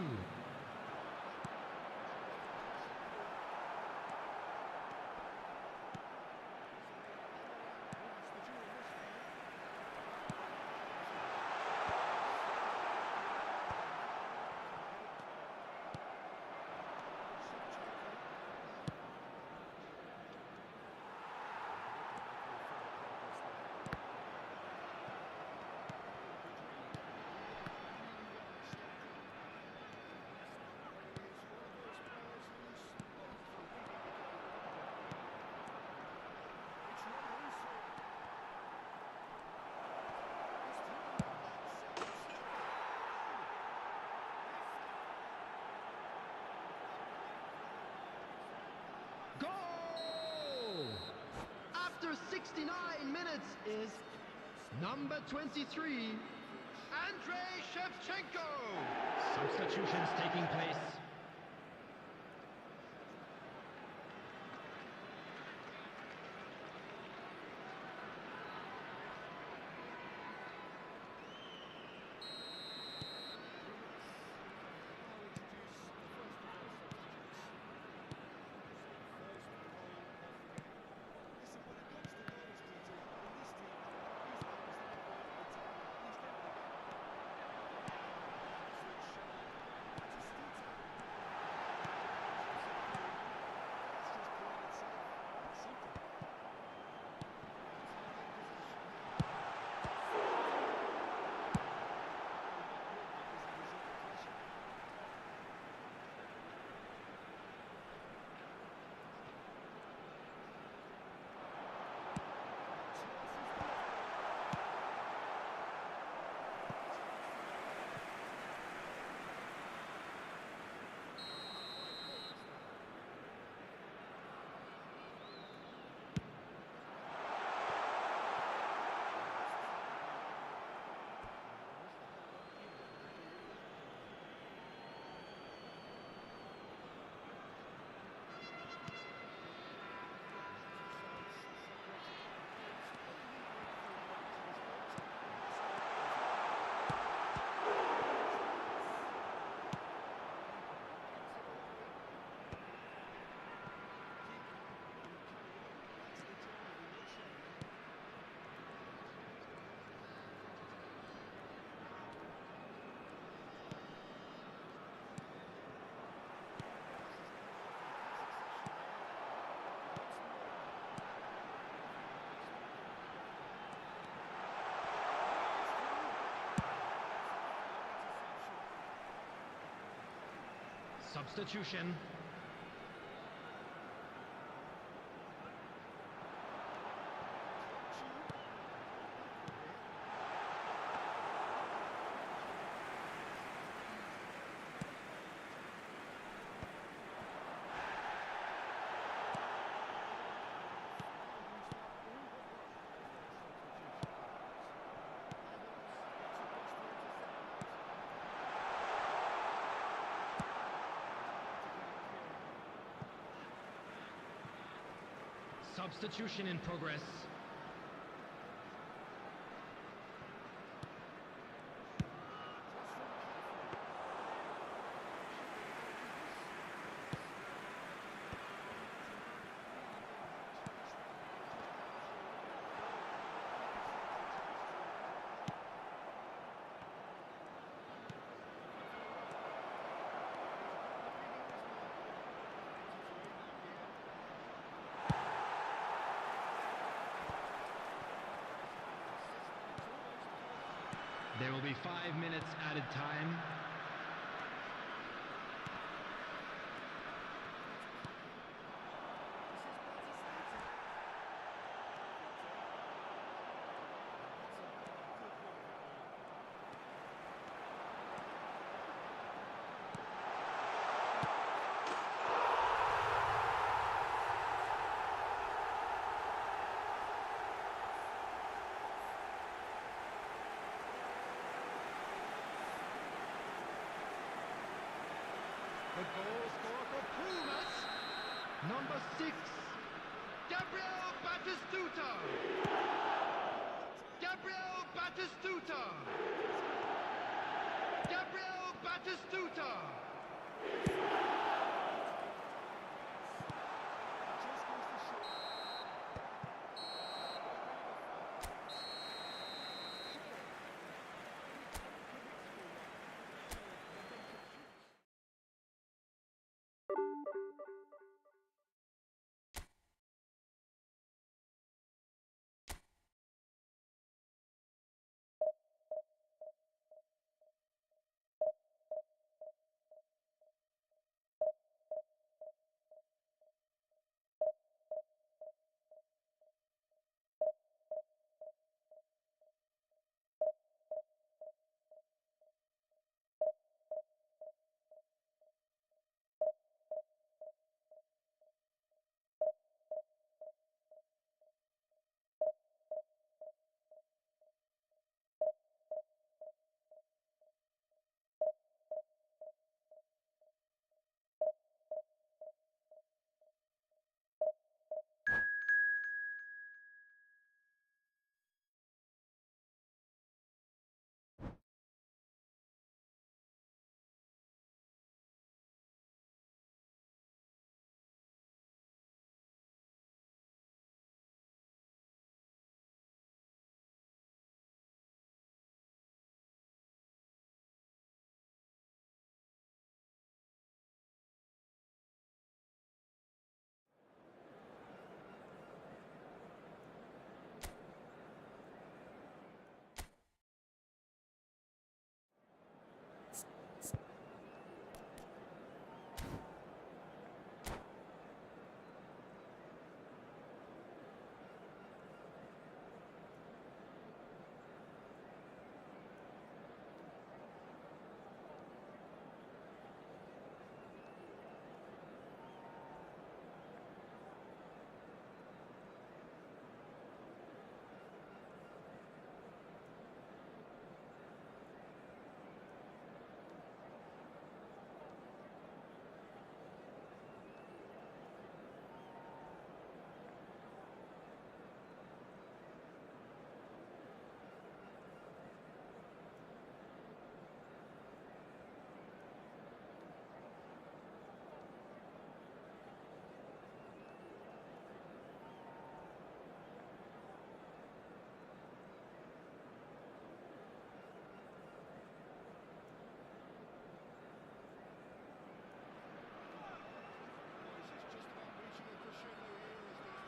Goal! After 69 minutes is number 23, Andrei Shevchenko. Substitutions taking place. Substitution. Substitution in progress. There will be 5 minutes added time. The goal scorer for Pumas, number 6, Gabriel Batistuta. Gabriel Batistuta. Gabriel Batistuta.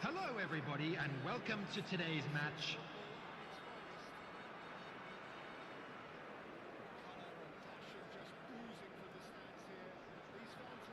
Hello everybody and welcome to today's match. Passion just oozing from the stands here. These fans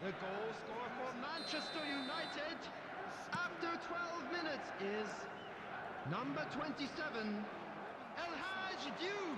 The goal scorer for Manchester United after 12 minutes is number 27, El Hadj Diouf.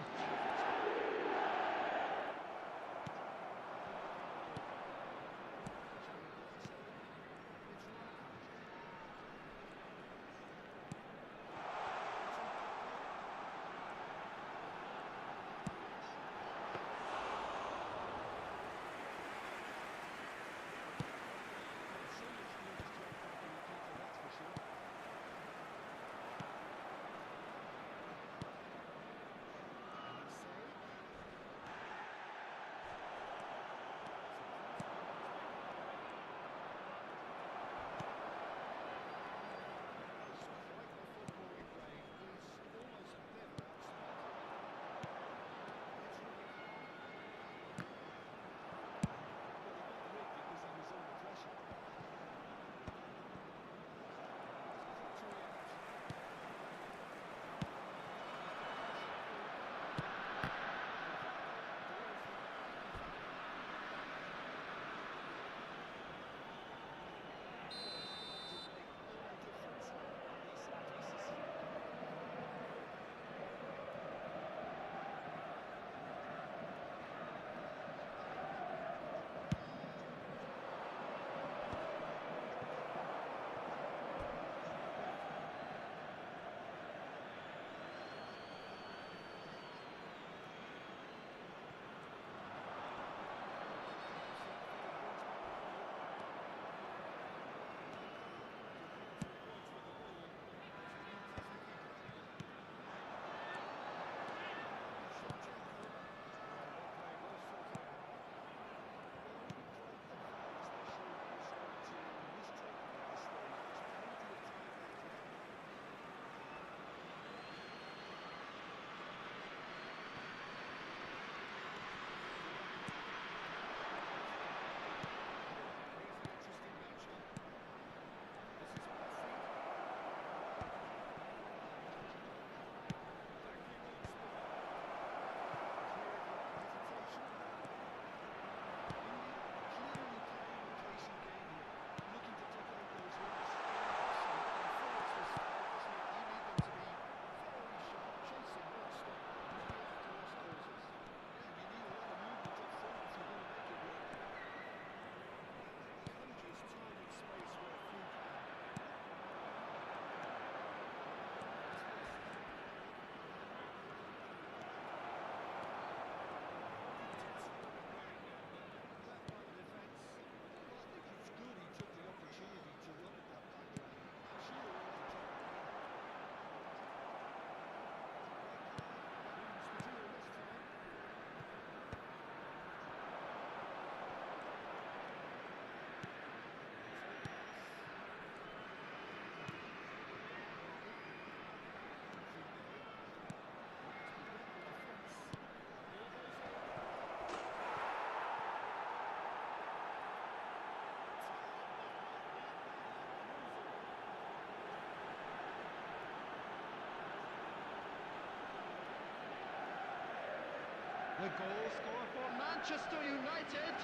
The goal scorer for Manchester United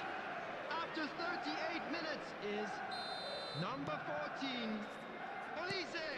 after 38 minutes is number 14, Olise.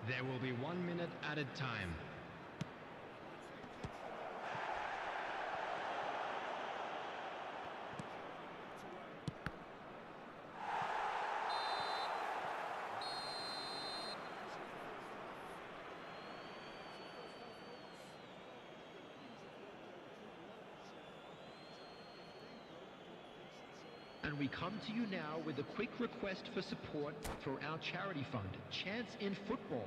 There will be 1 minute added time. And And we come to you now with a quick request for support for our charity fund, Chance in Football.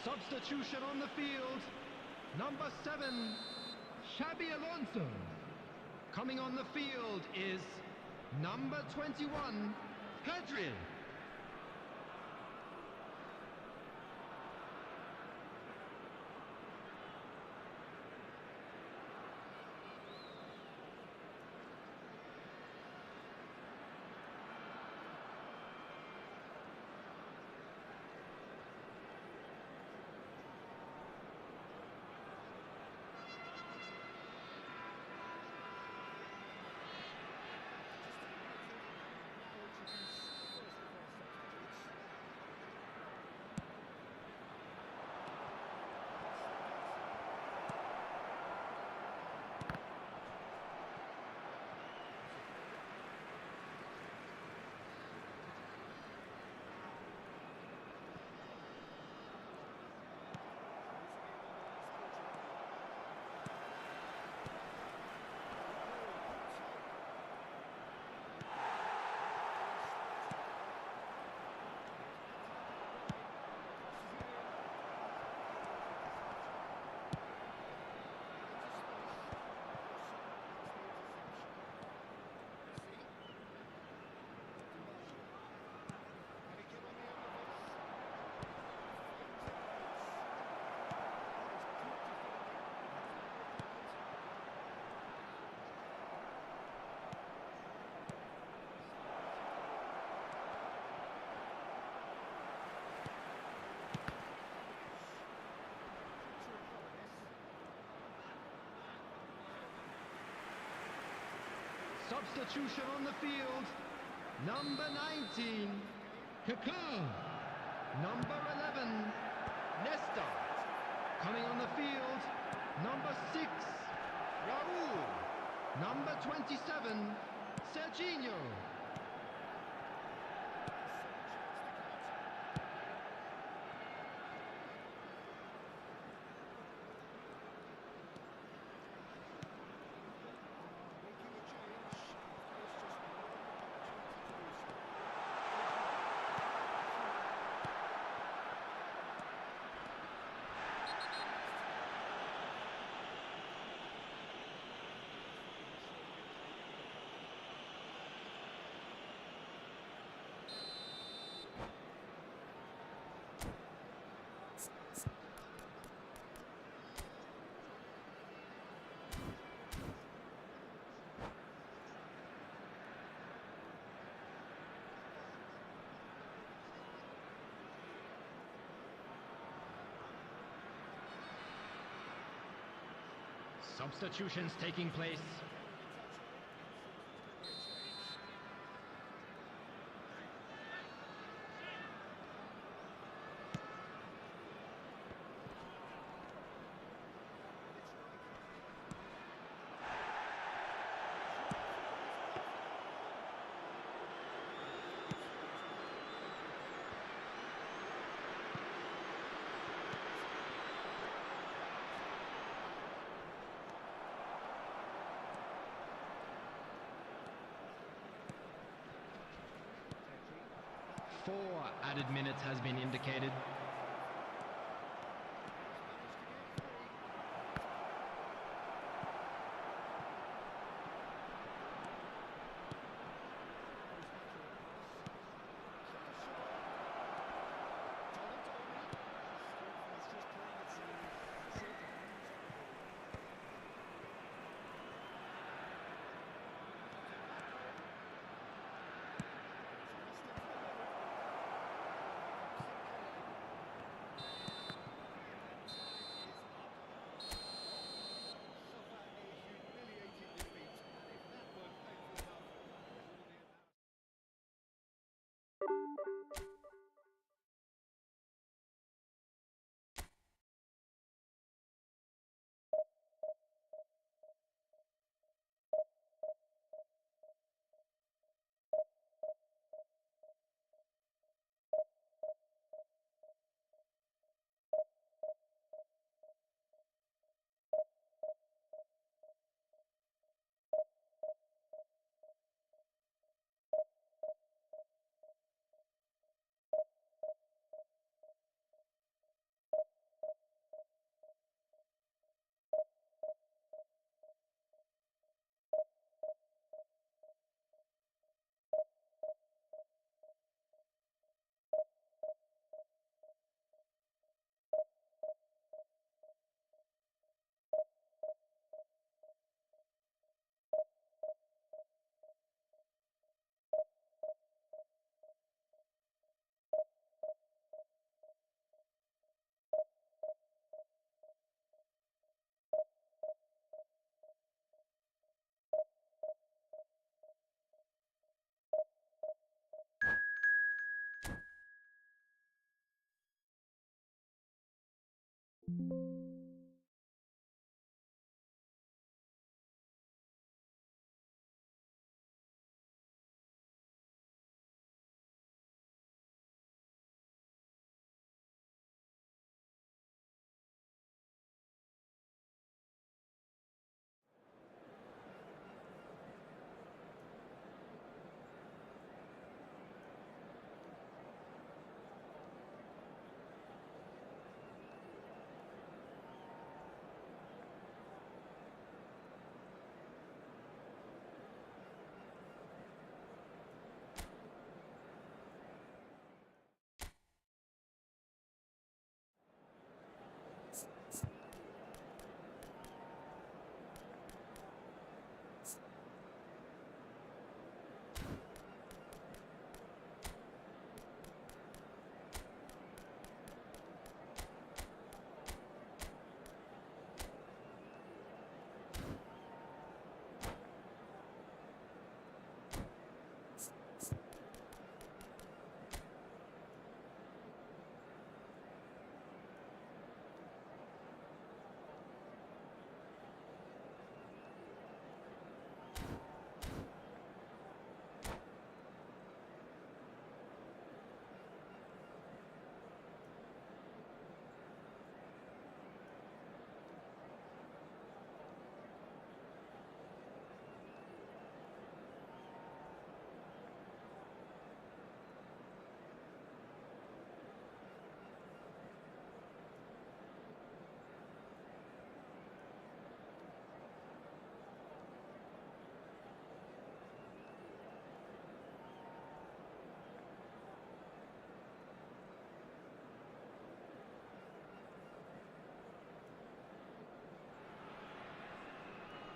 Substitution on the field. Number 7, Xabi Alonso. Coming on the field is number 21, Pedri. Substitution on the field. Number 19, Kakao. Number 11, Nesta. Coming on the field, number 6, Raul. Number 27, Serginho. Substitutions taking place. Four added minutes has been indicated.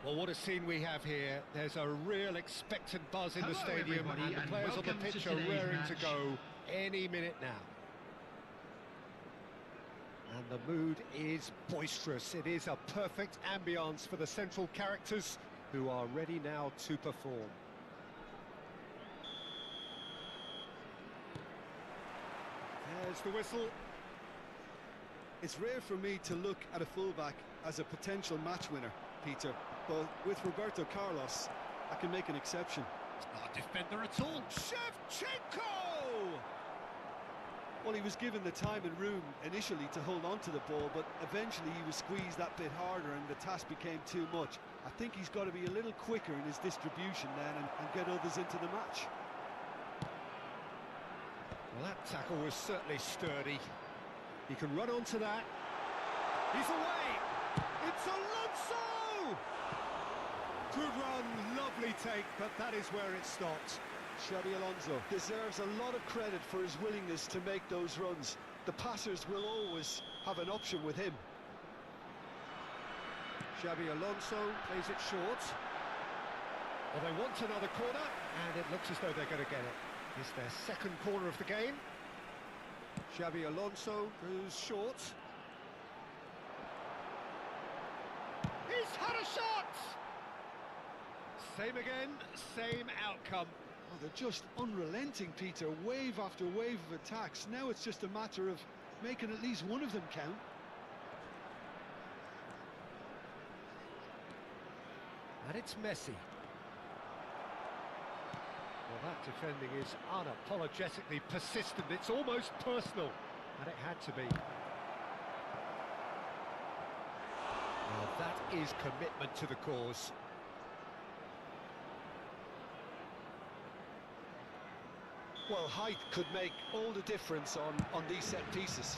Well, what a scene we have here. There's a real expectant buzz in the Hello, stadium, everybody, and the and players on the welcome to pitch are today's raring to match. go any minute now. And the mood is boisterous. It is a perfect ambience for the central characters who are ready now to perform. There's the whistle. It's rare for me to look at a fullback as a potential match winner, Peter, but with Roberto Carlos, I can make an exception. Not a defender at all. Shevchenko! Well, he was given the time and room initially to hold on to the ball, but eventually he was squeezed that bit harder and the task became too much. I think he's got to be a little quicker in his distribution then and get others into the match. Well, that tackle was certainly sturdy. He can run onto that. He's away! It's Alonso! Good run, lovely take, but that is where it stopped. Xabi Alonso deserves a lot of credit for his willingness to make those runs. The passers will always have an option with him. Xabi Alonso plays it short. Well, they want another corner, and it looks as though they're going to get it. It's their second corner of the game. Xabi Alonso goes short. He's had a shot! Same again, same outcome. Oh, they're just unrelenting, Peter. Wave after wave of attacks. Now it's just a matter of making at least one of them count. And it's Messi. Well, that defending is unapologetically persistent. It's almost personal, and it had to be. Well, that is commitment to the cause. Well, height could make all the difference on these set pieces.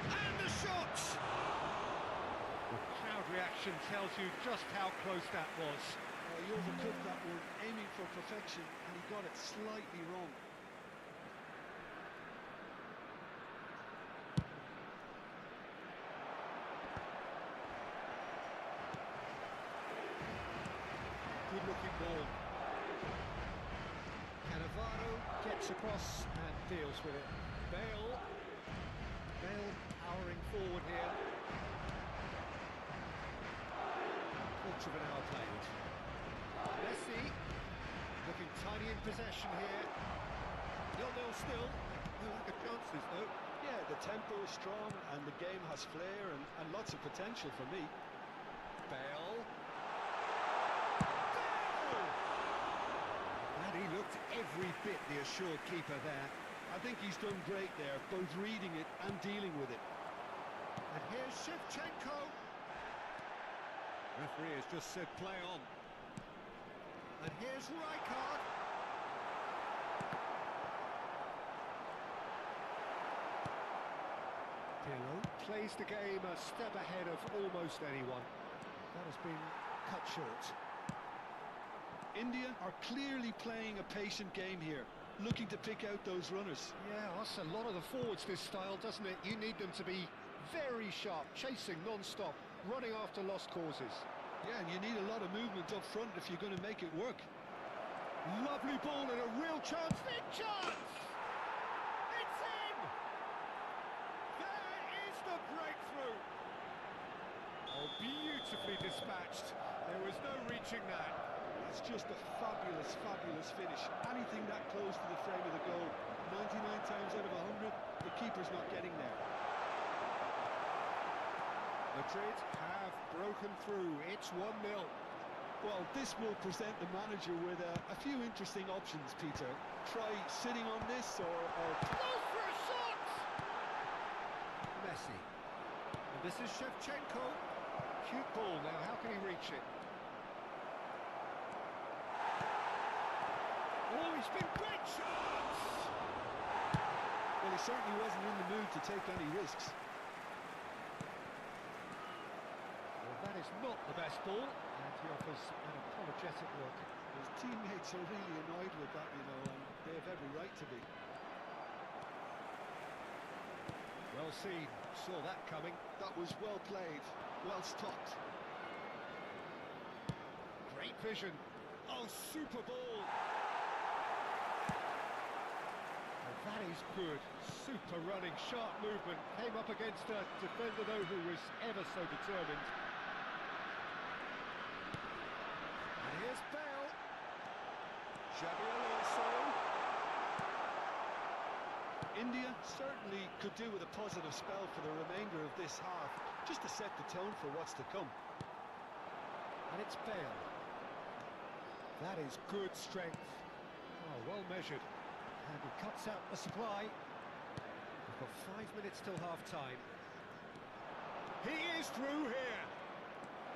And the shot! The crowd reaction tells you just how close that was. He overcooked that one, aiming for perfection, and he got it slightly wrong. Good-looking ball. Cannavaro gets across and deals with it. Bale powering forward here. Quarter of an hour played. Messi looking tiny in possession here. 0-0 still. No lack of chances though. Yeah, the tempo is strong and the game has flair and lots of potential for me. Bale. And he looked every bit the assured keeper there. I think he's done great there, both reading it and dealing with it. And here's Shevchenko. Referee has just said play on. And here's Rijkaard. Pirlo plays the game a step ahead of almost anyone. That has been cut short. India are clearly playing a patient game here, looking to pick out those runners. Yeah, that's a lot of the forwards, this style, doesn't it? You need them to be very sharp, chasing non-stop, running after lost causes. Yeah, and you need a lot of movement up front if you're going to make it work. Lovely ball and a real chance. Big chance! It's in! There is the breakthrough! Oh, beautifully dispatched. There was no reaching that. It's just a fabulous, fabulous finish. Anything that close to the frame of the goal, 99 times out of 100, the keeper's not getting there. Madrid have broken through. It's 1-0. Well, this will present the manager with a few interesting options, Peter. Try sitting on this or... Goes for a shot! Messi. And this is Shevchenko. Cute ball now. How can he reach it? Oh, he's been great chance! Well, he certainly wasn't in the mood to take any risks. Well, that is not the best ball, and he offers an apologetic look. His teammates are really annoyed with that, you know, and they have every right to be. Well Well seen, saw that coming. That was well played, well stopped. Great vision. Oh, super ball. And that is good. Super running, sharp movement. Came up against a defender, though, who was ever so determined. And here's Bale. Xabi Alonso. India certainly could do with a positive spell for the remainder of this half, just to set the tone for what's to come. And it's Bale. That is good strength. Oh, well measured. And he cuts out the supply. We've got 5 minutes till half-time. He is through here.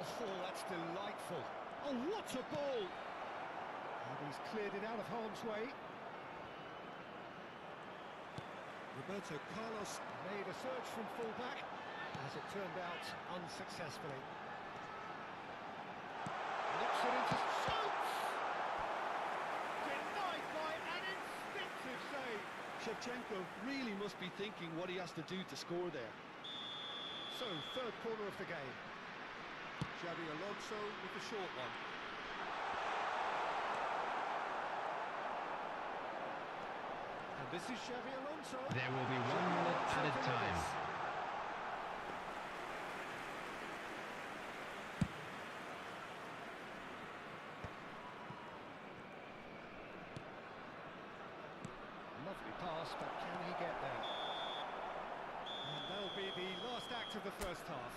Oh, that's delightful. Oh, what a ball! And he's cleared it out of harm's way. Roberto Carlos made a surge from full-back, as it turned out unsuccessfully. Looks it into shoots! Denied by an instinctive save. Shevchenko really must be thinking what he has to do to score there. So, third corner of the game. Xabi Alonso with the short one. And this is Xabi Alonso. There will be 1 minute added time. Lovely pass, but can he get there? And that'll be the last act of the first half.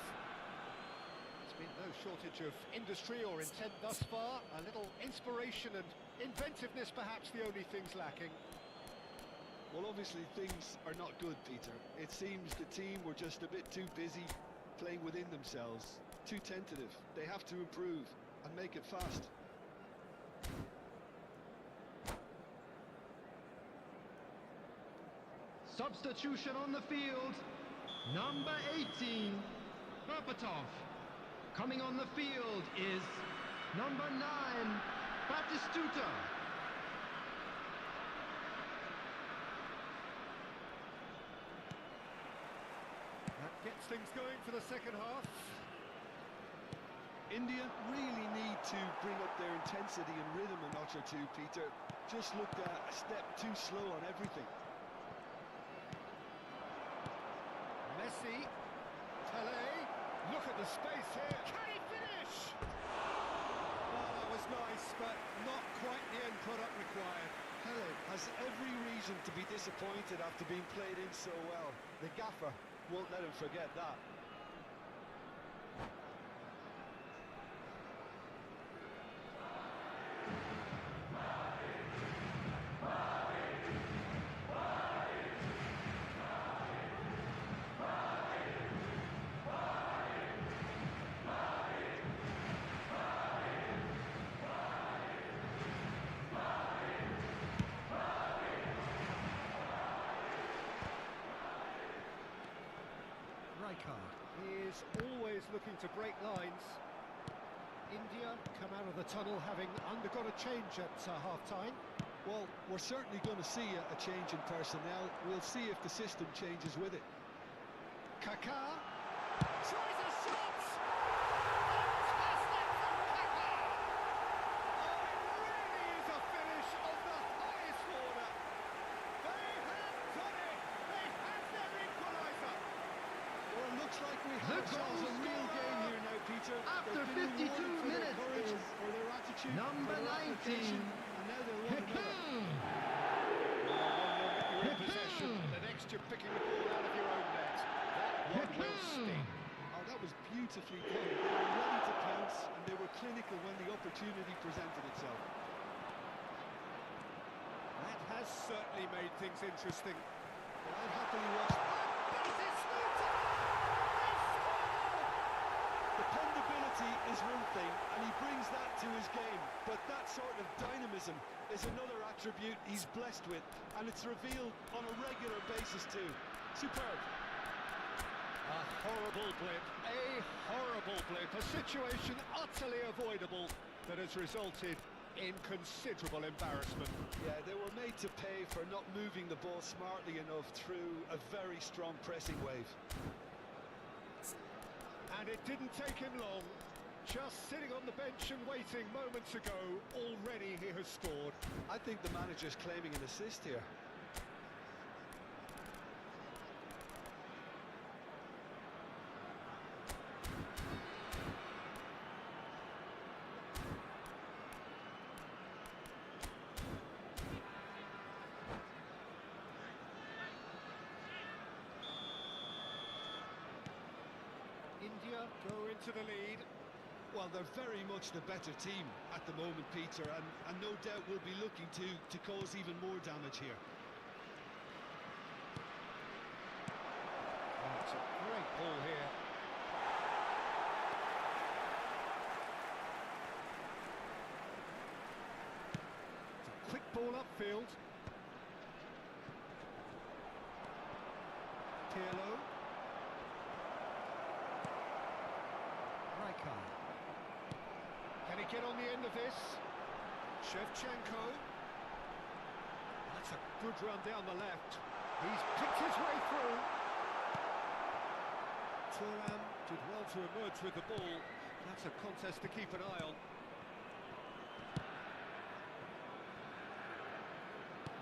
There's been no shortage of industry or intent thus far. A little inspiration and inventiveness, perhaps the only things lacking. Well, obviously things are not good, Peter. It seems the team were just a bit too busy playing within themselves, too tentative. They have to improve and make it fast. Substitution on the field. Number 18, Berbatov. Coming on the field is number 9, Batistuta. That gets things going for the second half. India really need to bring up their intensity and rhythm a notch or two, Peter. Just looked a step too slow on everything. Messi, Tele, look at the space here. Can he finish? Well, that was nice, but not quite the end product required. Pele has every reason to be disappointed after being played in so well. The gaffer won't let him forget that. He is always looking to break lines. India come out of the tunnel having undergone a change at half-time. Well, we're certainly going to see a change in personnel. We'll see if the system changes with it. Kaká tries a shot! Fantastic from Kaká! Oh, it really is a finish of the highest order. They have done it! They have their equaliser! Well, it looks like we have ourselves a real game here now, Peter. After They've been 52 rewarded for their minutes courage, is for their attitude, number for their 19. application, and now they want another. You're in possession, and the next you're picking the ball out of your own net. That one will sting. Oh, that was beautifully done. They were ready to pounce, and they were clinical when the opportunity presented itself. That has certainly made things interesting. Well, I'd happily watch. Dependability is one thing, and he brings that to his game, but that sort of dynamism is another attribute he's blessed with, and it's revealed on a regular basis too. Superb. A horrible blip, a situation utterly avoidable that has resulted in considerable embarrassment. Yeah, they were made to pay for not moving the ball smartly enough through a very strong pressing wave. And it didn't take him long. Just sitting on the bench and waiting moments ago, already he has scored. I think the manager's claiming an assist here. India go into the lead. Well, they're very much the better team at the moment, Peter, and no doubt will be looking to cause even more damage here. Oh, it's a great ball here. It's a quick ball upfield. Pirlo. Can he get on the end of this? Shevchenko. That's a good run down the left. He's picked his way through. Thuram did well to emerge with the ball. That's a contest to keep an eye on.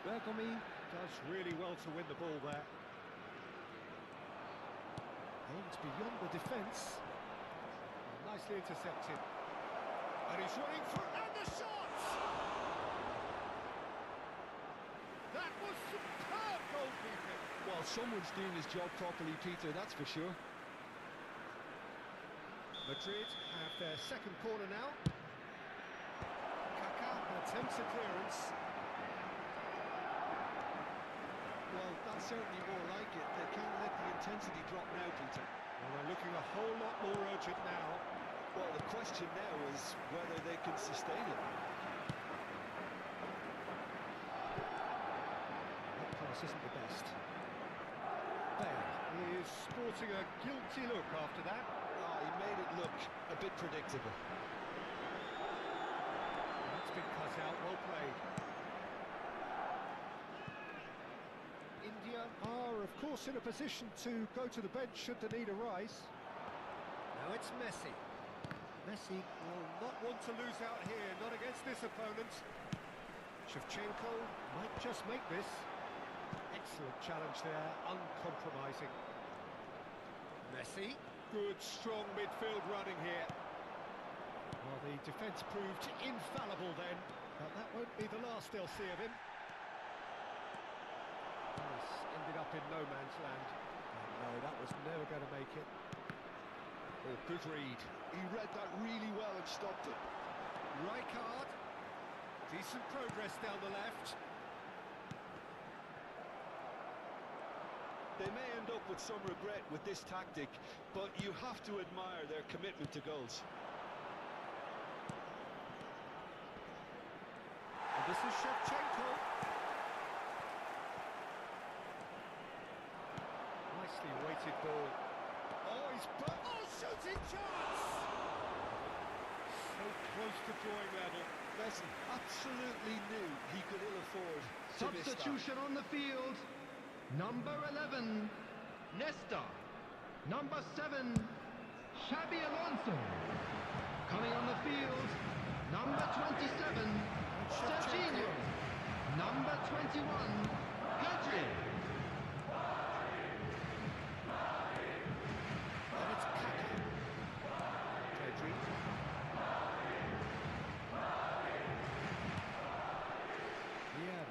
Bergomi does really well to win the ball there. Aims beyond the defence. Nicely intercepted. And he's running for and the shot! That was superb goalkeeping. Well, someone's doing his job properly, Peter, that's for sure. Madrid have their second corner now. Kaká attempts a clearance. Well, that's certainly more like it. They can't let the intensity drop now, Peter. Well, they're looking a whole lot more urgent now. Well, the question now is whether they can sustain it. That pass isn't the best. Bale is sporting a guilty look after that. Oh, he made it look a bit predictable. That's been cut out, well played. India are, of course, in a position to go to the bench should the need arise. Now it's Messi. Messi will not want to lose out here, not against this opponent. Shevchenko might just make this. Excellent challenge there, uncompromising. Messi, good strong midfield running here. Well, the defence proved infallible then, but that won't be the last they'll see of him. This ended up in no man's land. Oh, no, that was never going to make it. Oh, good read. He read that really well and stopped it. Rijkaard. Decent progress down the left. They may end up with some regret with this tactic, but you have to admire their commitment to goals. And this is Shevchenko. Nicely weighted ball. Oh, he's... Oh, shooting chance! So close to drawing level. Messi absolutely knew he could ill afford to miss that. Substitution on the field. Number 11, Nesta. Number 7, Xabi Alonso. Coming on the field, number 27, Serginho. Number 21, Pedri. And it's Kaká. Pedri. Yeah.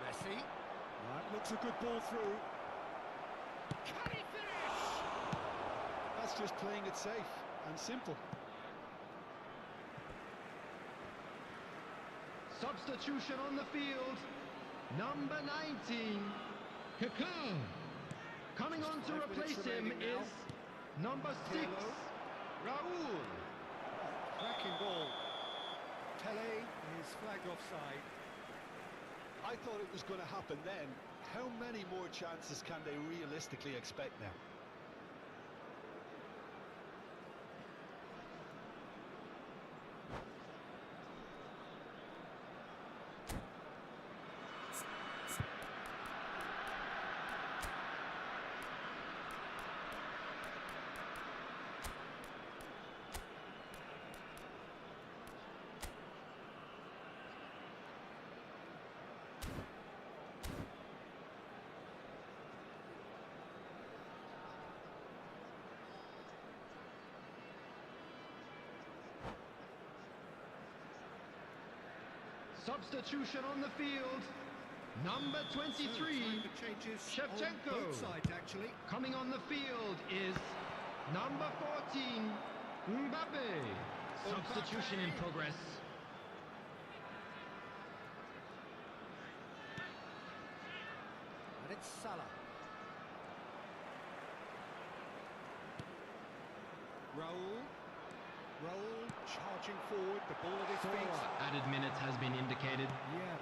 Messi. That looks a good ball through. Can he finish? That's just playing it safe and simple. Substitution on the field, number 19, Kaká. Coming on to 5 minutes replace him remaining now. is number 6, Pirlo. Raúl. Cracking ball. Pele is flagged offside. I thought it was going to happen then. How many more chances can they realistically expect now? Substitution on the field. Number 23, The changes on Shevchenko. both sides, actually. Coming on the field is number 14, Mbappe. Substitution in progress. And it's Salah. Raul charging forward, the ball at his feet. Added minutes has been indicated. Yeah.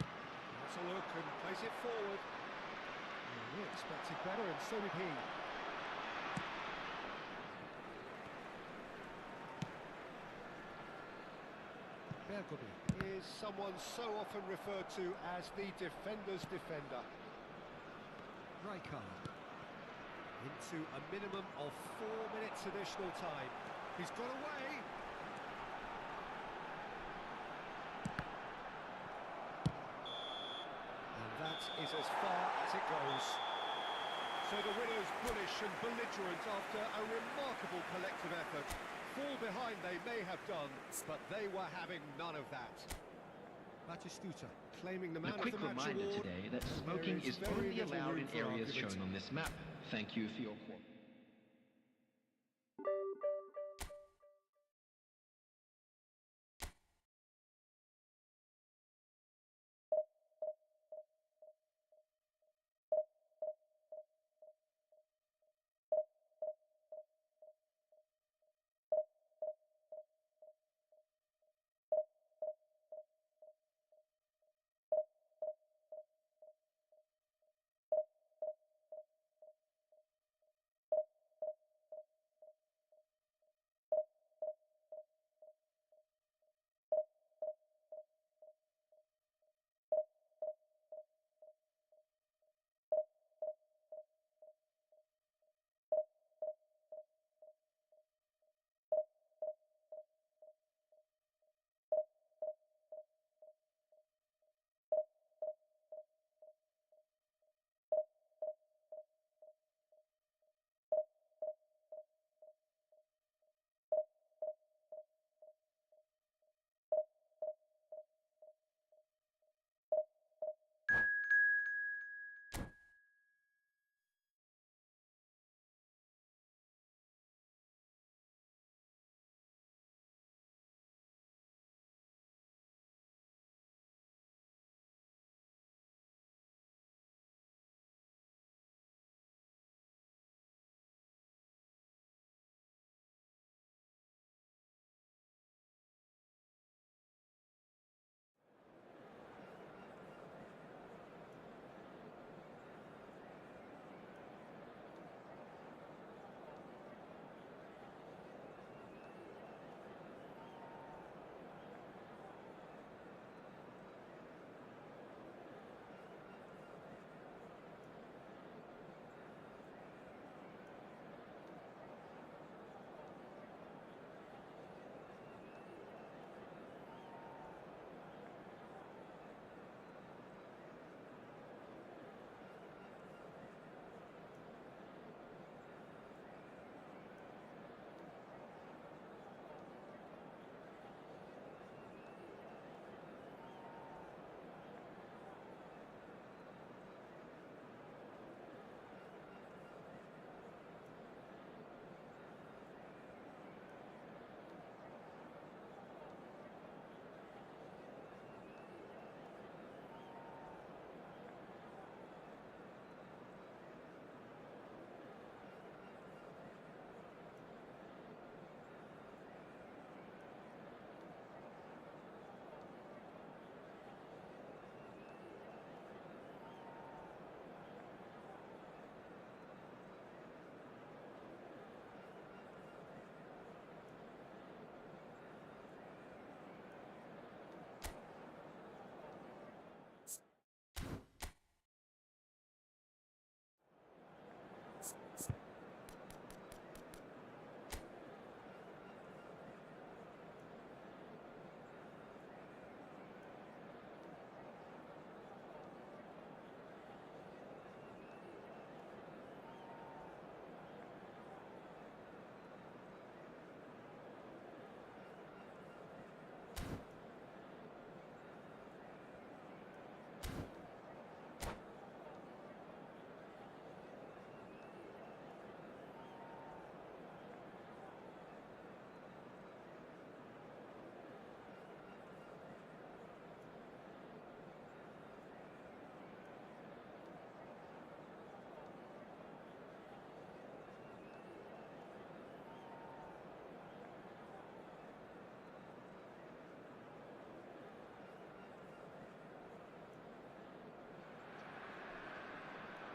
That's a look and plays it forward. Well, we expected better, and so did he. Bergomi is someone so often referred to as the defender's defender. Rijkaard into a minimum of 4 minutes additional time. He's got away. And that is as far as it goes. So the winners bullish and belligerent after a remarkable collective effort. Fall behind they may have done, but they were having none of that. Batistuta claiming the man A quick of the match reminder award. today that There smoking is very only little allowed room in for areas argument. shown on this map. Thank you for your cooperation.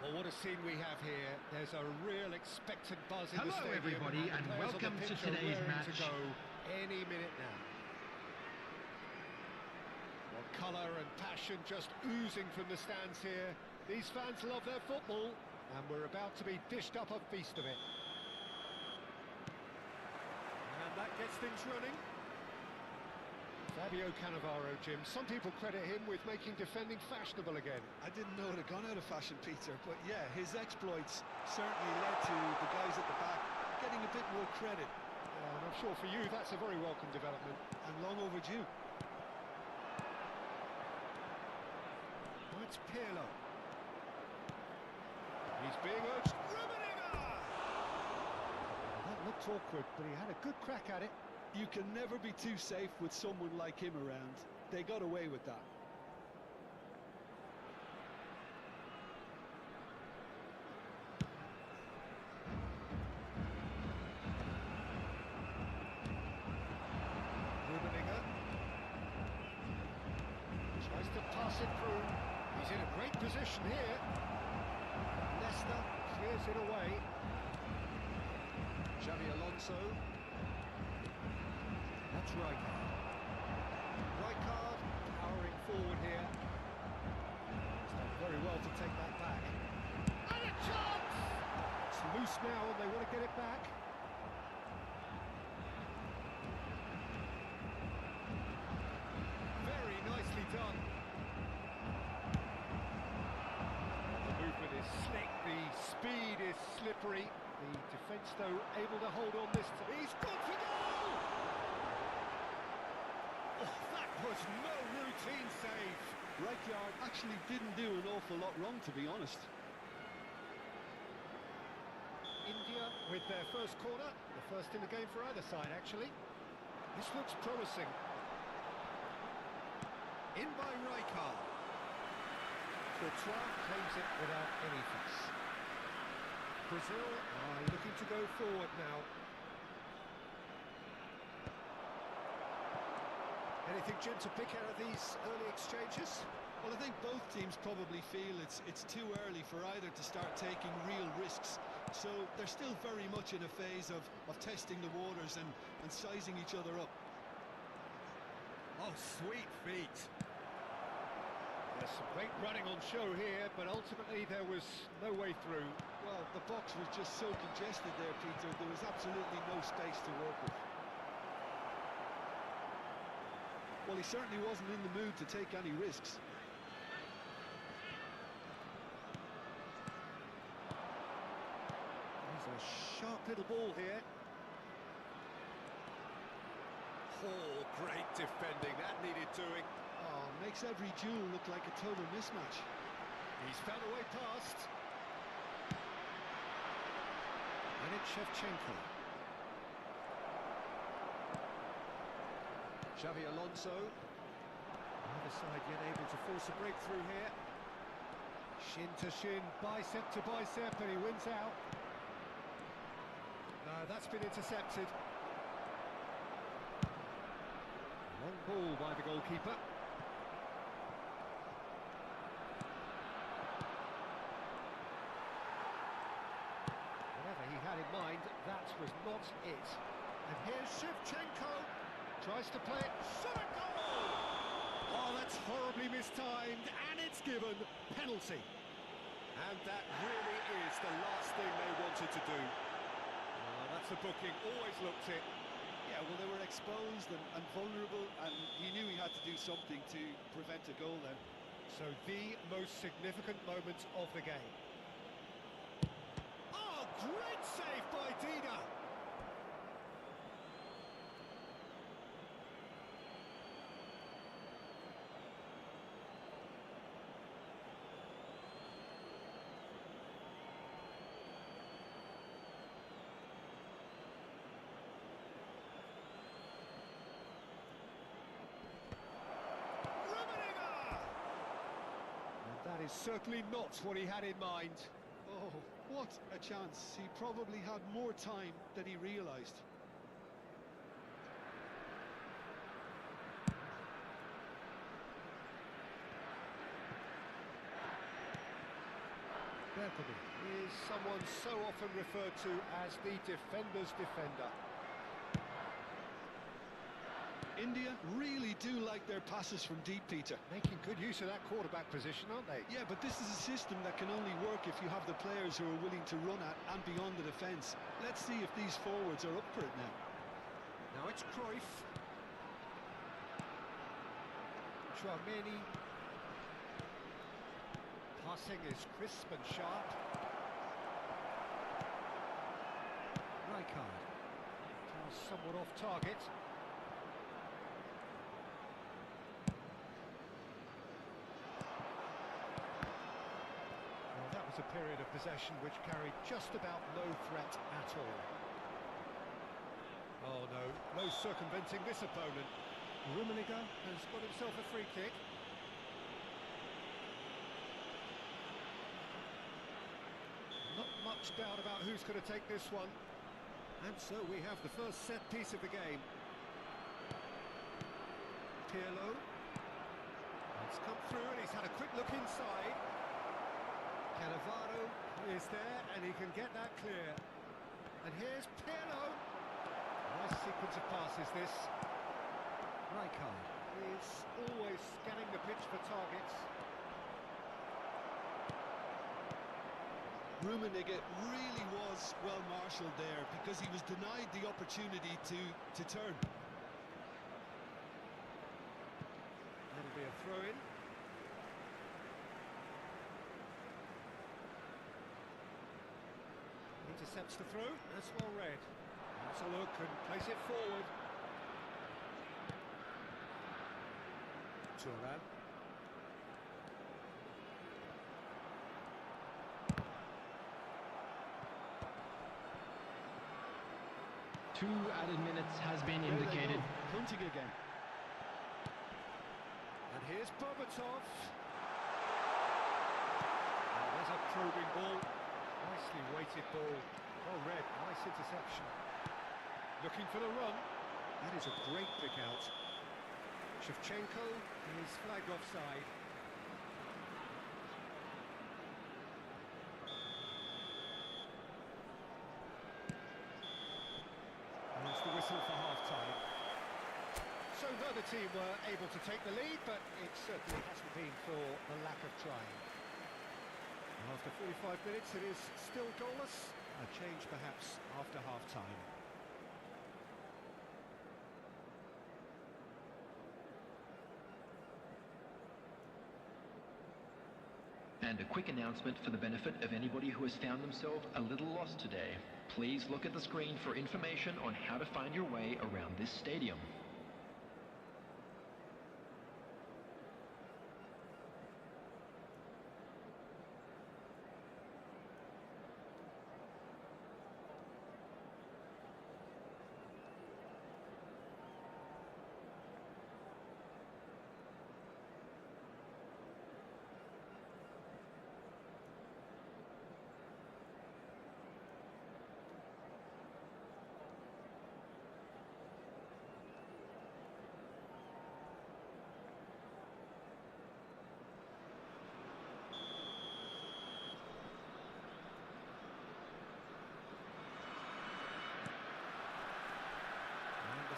Well, what a scene we have here. There's a real expectant buzz in the Hello, stadium. everybody, the and players on the welcome to pitch are today's raring match. to go any minute now. Well, colour and passion just oozing from the stands here. These fans love their football, and we're about to be dished up a feast of it. And that gets things running. Fabio Cannavaro, Jim. Some people credit him with making defending fashionable again. I didn't know it had gone out of fashion, Peter, but yeah, his exploits certainly led to the guys at the back getting a bit more credit. And I'm sure for you that's a very welcome development. And long overdue. Oh, it's Pirlo. He's being urged. Rummenigge! That looked awkward, but he had a good crack at it. You can never be too safe with someone like him around. They got away with that. Rummenigge tries to pass it through. He's in a great position here. Leicester clears it away. Xavi Alonso. That's Rijkaard. Rijkaard powering forward here. He's done very well to take that back. And a chance! It's loose now and they want to get it back. Very nicely done. The movement is slick, the speed is slippery. The defence, though, able to hold on this. He's got to goal! Oh, that was no routine save. Rijkaard actually didn't do an awful lot wrong, to be honest. India with their first corner, the first in the game for either side, actually. This looks promising. In by Rijkaard. Courtois claims it without any fuss. Brazil are looking to go forward now. Anything, Jim, to pick out of these early exchanges? Well, I think both teams probably feel it's too early for either to start taking real risks. So they're still very much in a phase of testing the waters and sizing each other up. Oh, sweet feet. There's some great running on show here, but ultimately there was no way through. Well, the box was just so congested there, Peter. There was absolutely no space to work with. Well, he certainly wasn't in the mood to take any risks. There's a sharp little ball here. Oh, great defending. That needed doing. Oh, makes every duel look like a total mismatch. He's found a way past. And it's Shevchenko. Xavi Alonso. Either side yet able to force a breakthrough here. Shin to shin, bicep to bicep, and he wins out. No, that's been intercepted. Long ball by the goalkeeper. Whatever he had in mind, that was not it. And here's Shevchenko. Tries to play it. Shot a goal! Oh, that's horribly mistimed, and it's given. Penalty. And that really is the last thing they wanted to do. That's a booking, always looked it. Yeah, well, they were exposed and vulnerable, and he knew he had to do something to prevent a goal then. So the most significant moment of the game. Oh, great save by Dida! That is certainly not what he had in mind. Oh, what a chance. He probably had more time than he realised. is someone so often referred to as the defender's defender. India really do like their passes from deep, Peter. Making good use of that quarterback position, aren't they? Yeah, but this is a system that can only work if you have the players who are willing to run at and beyond the defence. Let's see if these forwards are up for it now. Now it's Cruyff. Chouameni. Passing is crisp and sharp. Rijkaard. Somewhat off target. Well, that was a period of possession which carried just about no threat at all. Oh no, no circumventing this opponent. Rummenigge has got himself a free kick. Not much doubt about who's going to take this one. And so we have the first set piece of the game. Pirlo. It's come through and he's had a quick look inside. Cannavaro is there and he can get that clear. And here's Pirlo. Nice sequence of passes this. Rijkaard is always scanning the pitch for targets. Rummenigge really was well marshalled there because he was denied the opportunity to turn. That'll be a throw-in. Intercepts the throw, that's well read. That's a look and place it forward. Turan. Two added minutes has been indicated. Punting again. And here's Bobatov. And there's a probing ball. Nicely weighted ball. Well read, nice interception. Looking for the run. That is a great pick out. Shevchenko is flagged offside. And that's the whistle for half-time. So neither team were able to take the lead, but it certainly hasn't been for the lack of trying. And after 45 minutes, it is still goalless. A change perhaps after half-time. And a quick announcement for the benefit of anybody who has found themselves a little lost today. Please look at the screen for information on how to find your way around this stadium.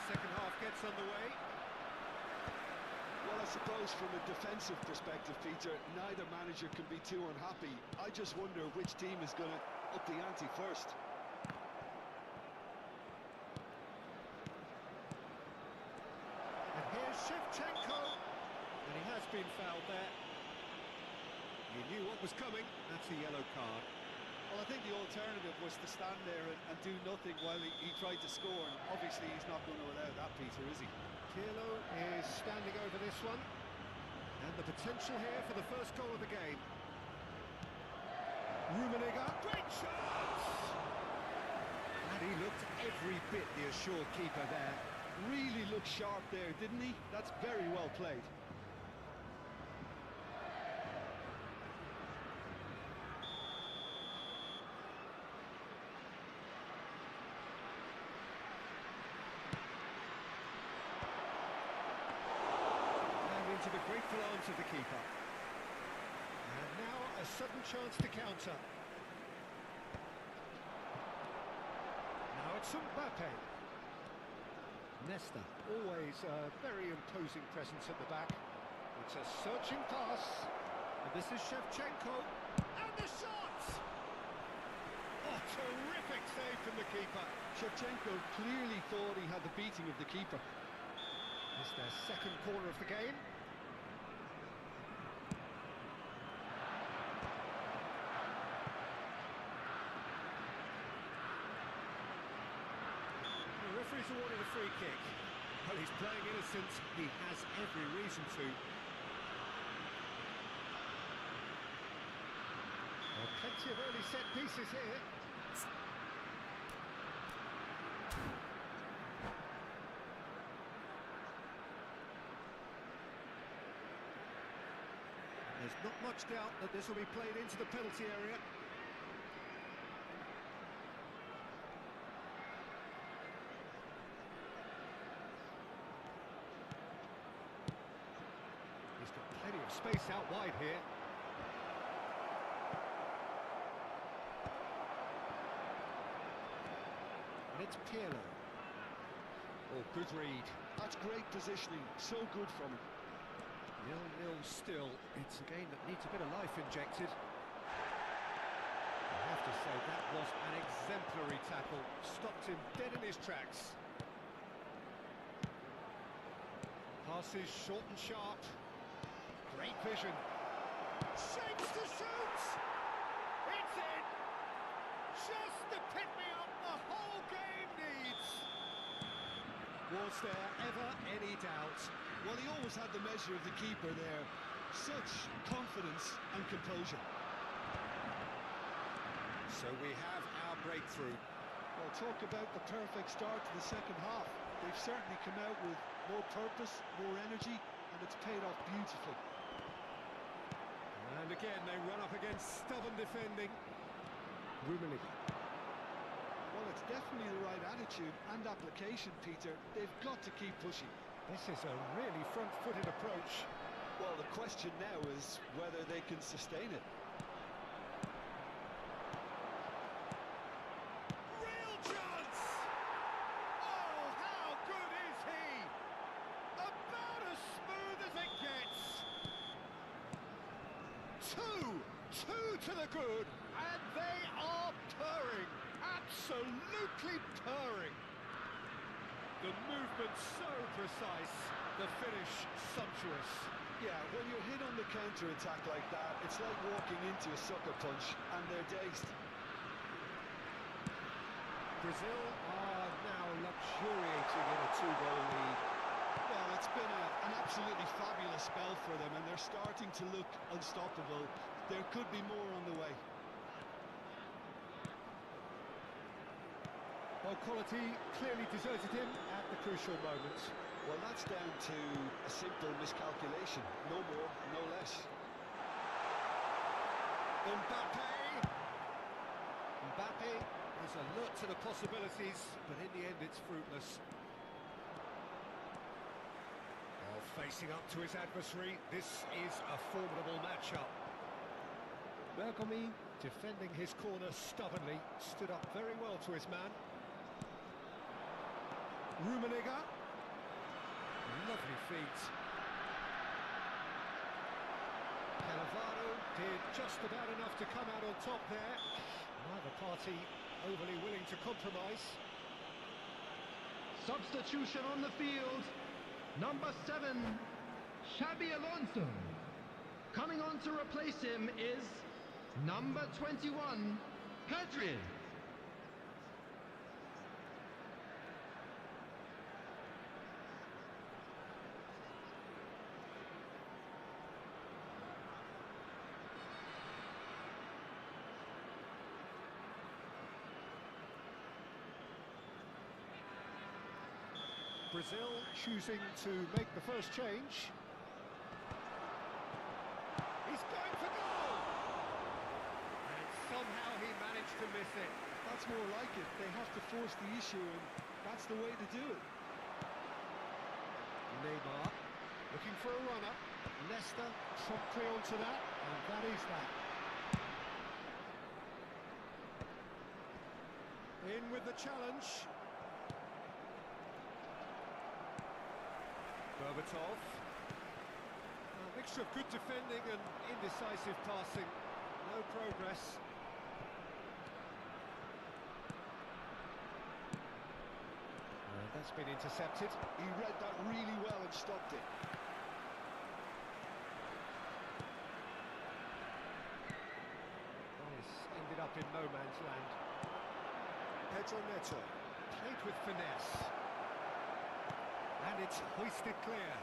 Second half gets underway. Well, I suppose from a defensive perspective, Peter, neither manager can be too unhappy. I just wonder which team is going to up the ante first. And here's Shevchenko. And he has been fouled there. He knew what was coming. That's a yellow card. Well, I think the alternative was to stand there and do nothing while he tried to score. And obviously, he's not going to allow that, Peter, is he? Pirlo is standing over this one. And the potential here for the first goal of the game. Rummenigge, great shot! And he looked every bit the assured keeper there. Really looked sharp there, didn't he? That's very well played. Into the grateful arms of the keeper. And now a a sudden chance to counter. Now it's Mbappe. Nesta, always a very imposing presence at the back. It's a searching pass. And this is Shevchenko. And the shot! Oh, terrific save from the keeper. Shevchenko clearly thought he had the beating of the keeper. It's their second corner of the game. The referee's awarded a free kick. Well, he's playing innocent. He has every reason to. Well, plenty of early set pieces here. There's not much doubt that this will be played into the penalty area. He's got plenty of space out wide here. And it's Pirlo. Oh, good read. That's great positioning, so good from him. 0-0 still. It's a game that needs a bit of life injected. I have to say that was an exemplary tackle. Stopped him dead in his tracks. Passes short and sharp. Great vision. Shapes to shoot! It's in! Just the pick-me-up the whole game needs! Was there ever any doubt? Well, he always had the measure of the keeper there. Such confidence and composure. So we have our breakthrough. Well, talk about the perfect start to the second half. They've certainly come out with more purpose, more energy, and it's paid off beautifully. And again, they run up against stubborn defending. Rummenigge. Well, it's definitely the right attitude and application, Peter. They've got to keep pushing. This is a really front-footed approach. Well, the question now is whether they can sustain it. Real chance! Oh, how good is he? About as smooth as it gets. Two to the good, and they are purring. Absolutely purring. The movement so precise, the finish sumptuous. Yeah, when you're hit on the counter-attack like that, it's like walking into a sucker punch, and they're dazed. Brazil are now luxuriating in a 2-goal lead. Well, it's been an absolutely fabulous spell for them, and they're starting to look unstoppable. There could be more on the way. Well, quality clearly deserted him at the crucial moment. Well, that's down to a simple miscalculation. No more, no less. Mbappe is alert to the possibilities, but in the end it's fruitless. Oh, facing up to his adversary, this is a formidable matchup. Bergomi, defending his corner stubbornly, stood up very well to his man. Rummenigge. Lovely feet. Cannavaro did just about enough to come out on top there. Neither party overly willing to compromise. Substitution on the field. Number 7, Xabi Alonso. Coming on to replace him is number 21, Pedri. Brazil choosing to make the first change. He's going for goal! And somehow he managed to miss it. That's more like it. They have to force the issue, and that's the way to do it. Neymar looking for a runner. Leicester promptly onto that, and that is that. In with the challenge. Berbatov. A mixture of good defending and indecisive passing. No progress. That's been intercepted. He read that really well and stopped it. This ended up in no man's land. Pedro Neto played with finesse. And it's hoisted clear.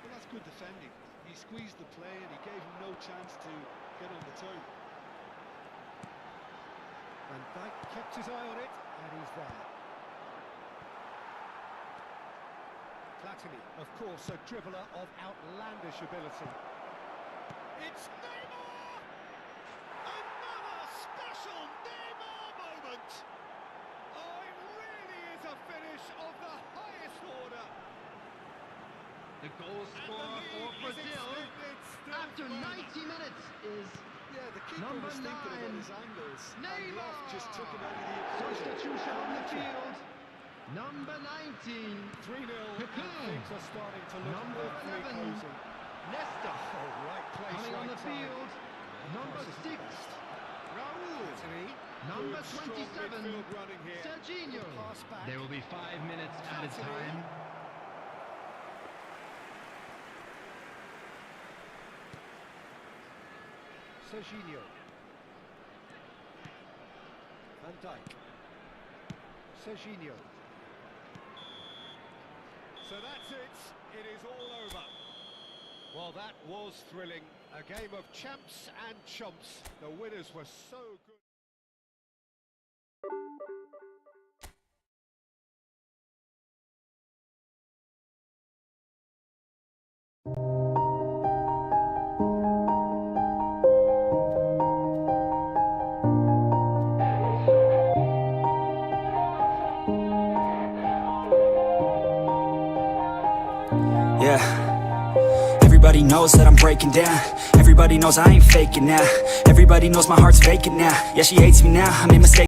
Well, that's good defending. He squeezed the play and he gave him no chance to get on the turn. Van Dijk kept his eye on it, and he's there. Platini, of course, a dribbler of outlandish ability. It's Neymar! Another special Neymar moment! Oh, it really is a finish of the highest order. The goal scorer for Brazil after 90 minutes is Yeah, the keeper number was thinking about 9, his angles. And Neymar. Loft just took him out of the equation. Substitution on the field. Number 19, 3-0, Cocoon. things are starting to look Number awfully 11, cosy. Nesta. Oh, right place, Coming on right the time. field. Number Pass is 6, best. Raul. Platini. Number Good, strong 27, midfield running here. Serginho. Good pass back. There will be 5 minutes added time. Serginho. Van Dijk. Serginho. So that's it. It is all over. Well, that was thrilling. A game of champs and chumps. The winners were so good. Yeah, everybody knows that I'm breaking down. Everybody knows I ain't faking now. Everybody knows my heart's vacant now. Yeah, she hates me now, I made mistakes.